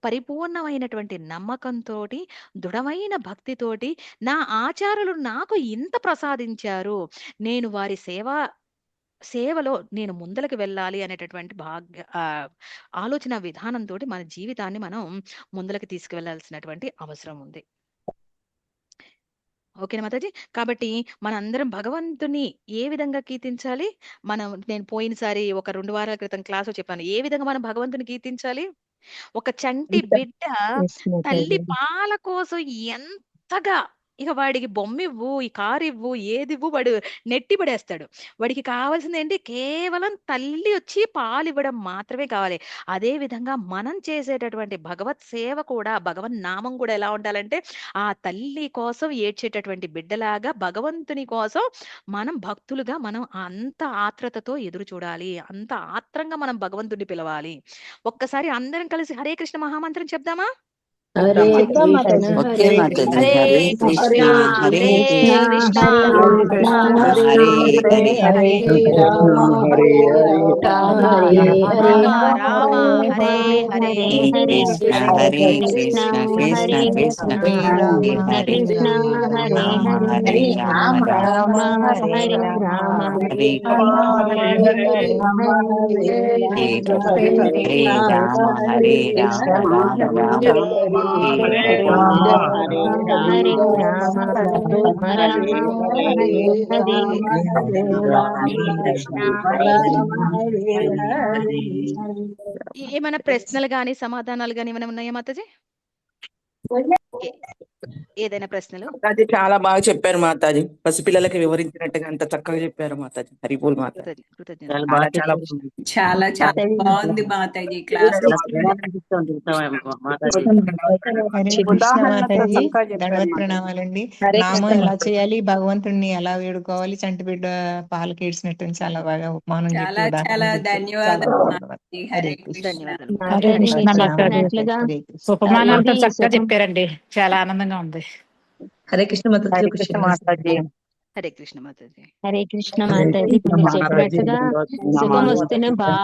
పరిపూర్ణమైనటువంటి నమ్మకంతోటి, దృఢమైన భక్తితోటి నా ఆచార్యులు నాకు ఇంత ప్రసాదించారు. నేను వారి సేవలో నేను ముందలకి వెళ్ళాలి అనేటటువంటి ఆలోచన విధానంతోటి మన జీవితాన్ని మనం ముందలకి తీసుకువెళ్ళాల్సినటువంటి అవసరం ఉంది. ఓకేనా మాతాజీ? కాబట్టి మనందరం భగవంతుని ఏ విధంగా కీర్తించాలి? నేను పోయినసారి ఒక 2 వారాల క్రితం క్లాస్‌లో చెప్పాను. ఏ విధంగా మనం భగవంతుని కీర్తించాలి? ఒక చంటి బిడ్డ ఎస్ తల్లి మాతాజీ. పాల కోసం ఎంతగా ఇక వాడికి బొమ్మివ్వు, ఈ కారివ్వు, ఏదివ్వు వాడు నెట్టి పడేస్తాడు. వాడికి కావాల్సిందేంటి? కేవలం తల్లి వచ్చి పాలివ్వడం మాత్రమే కావాలి. అదే విధంగా మనం చేసేటటువంటి భగవత్ సేవ కూడా, భగవన్ నామం కూడా ఎలా ఉండాలంటే, ఆ తల్లి కోసం ఏడ్చేటటువంటి బిడ్డలాగా భగవంతుని కోసం మనం భక్తులుగా మనం అంత ఆత్రతతో ఎదురు చూడాలి. అంత ఆత్రంగా మనం భగవంతుడిని పిలవాలి. ఒక్కసారి అందరం కలిసి హరే కృష్ణ మహామంత్రం చెప్దామా? హరే చెప్దాం మాతాజీ. కృష్ణ ఓకే హరే మాతాజీ. హరే హరే కృష్ణ కృష్ణ హరే హరే కృష్ణ కృష్ణ హరే హరే హరే రామ హరే హరే రామ రామ రామ హరే హరే కృష్ణ హరే కృష్ణ కృష్ణ కృష్ణ హరే హరే కృష్ణ హరే రామ హరే హరే రామ రామ రామ హరే రామ హరే హరే రామ హరే రామ రామ రామ హరే హరే హరే రామ రామ రామ హరే హరే కృష్ణ హరే ఏమైనా ప్రశ్నలు గాని సమాధానాలు గాని ఏమైనా ఉన్నాయా మాతాజీ? ఏదైనా ప్రశ్నలు? మాతాజీ చాలా బాగా చెప్పారు మాతాజీ. పసిపిల్లలకి వివరించినట్టుగా అంత చక్కగా చెప్పారు మాతాజీ. హరిబోల్ మాతాజీ. కృతజ్ఞత. చాలా బాగా చాలా చెప్పారు. చాలా చాలా బాగుంది మాతాజీ క్లాస్. మాతాజీ హరే కృష్ణ మాతాజీ, దండవత్ ప్రణామాలండి. నామం ఎలా చేయాలి, భగవంతుడిని ఎలా వేడుకోవాలి, చంటి బిడ్డ పాలకి ఏడ్చినట్టు చాలా బాగా ఉపమానం చెప్పి చాలా ఉదాహరణ చాలా చెప్పి ధన్యవాదాలు చాలా బాగుంది. మాతాజీ. హరే హరే కృష్ణ. కృష్ణ. ధన్యవాదాలు. మాతాజీ మీరు చెప్పినట్లుగా హరే కృష్ణ. ఉపమానంతో ఇది చక్కగా సుఖం. చెప్పారండి. చాలా ఆనందంగా ఉంది. హరే కృష్ణ మాతాజీ. హరే ఒక కృష్ణ చిన్న మాతాజీ. హరే కృష్ణ మాతాజీ. హరే కృష్ణ మాతాజీ మీరు చెప్పినట్టుగా సుఖం వస్తేనే బాగా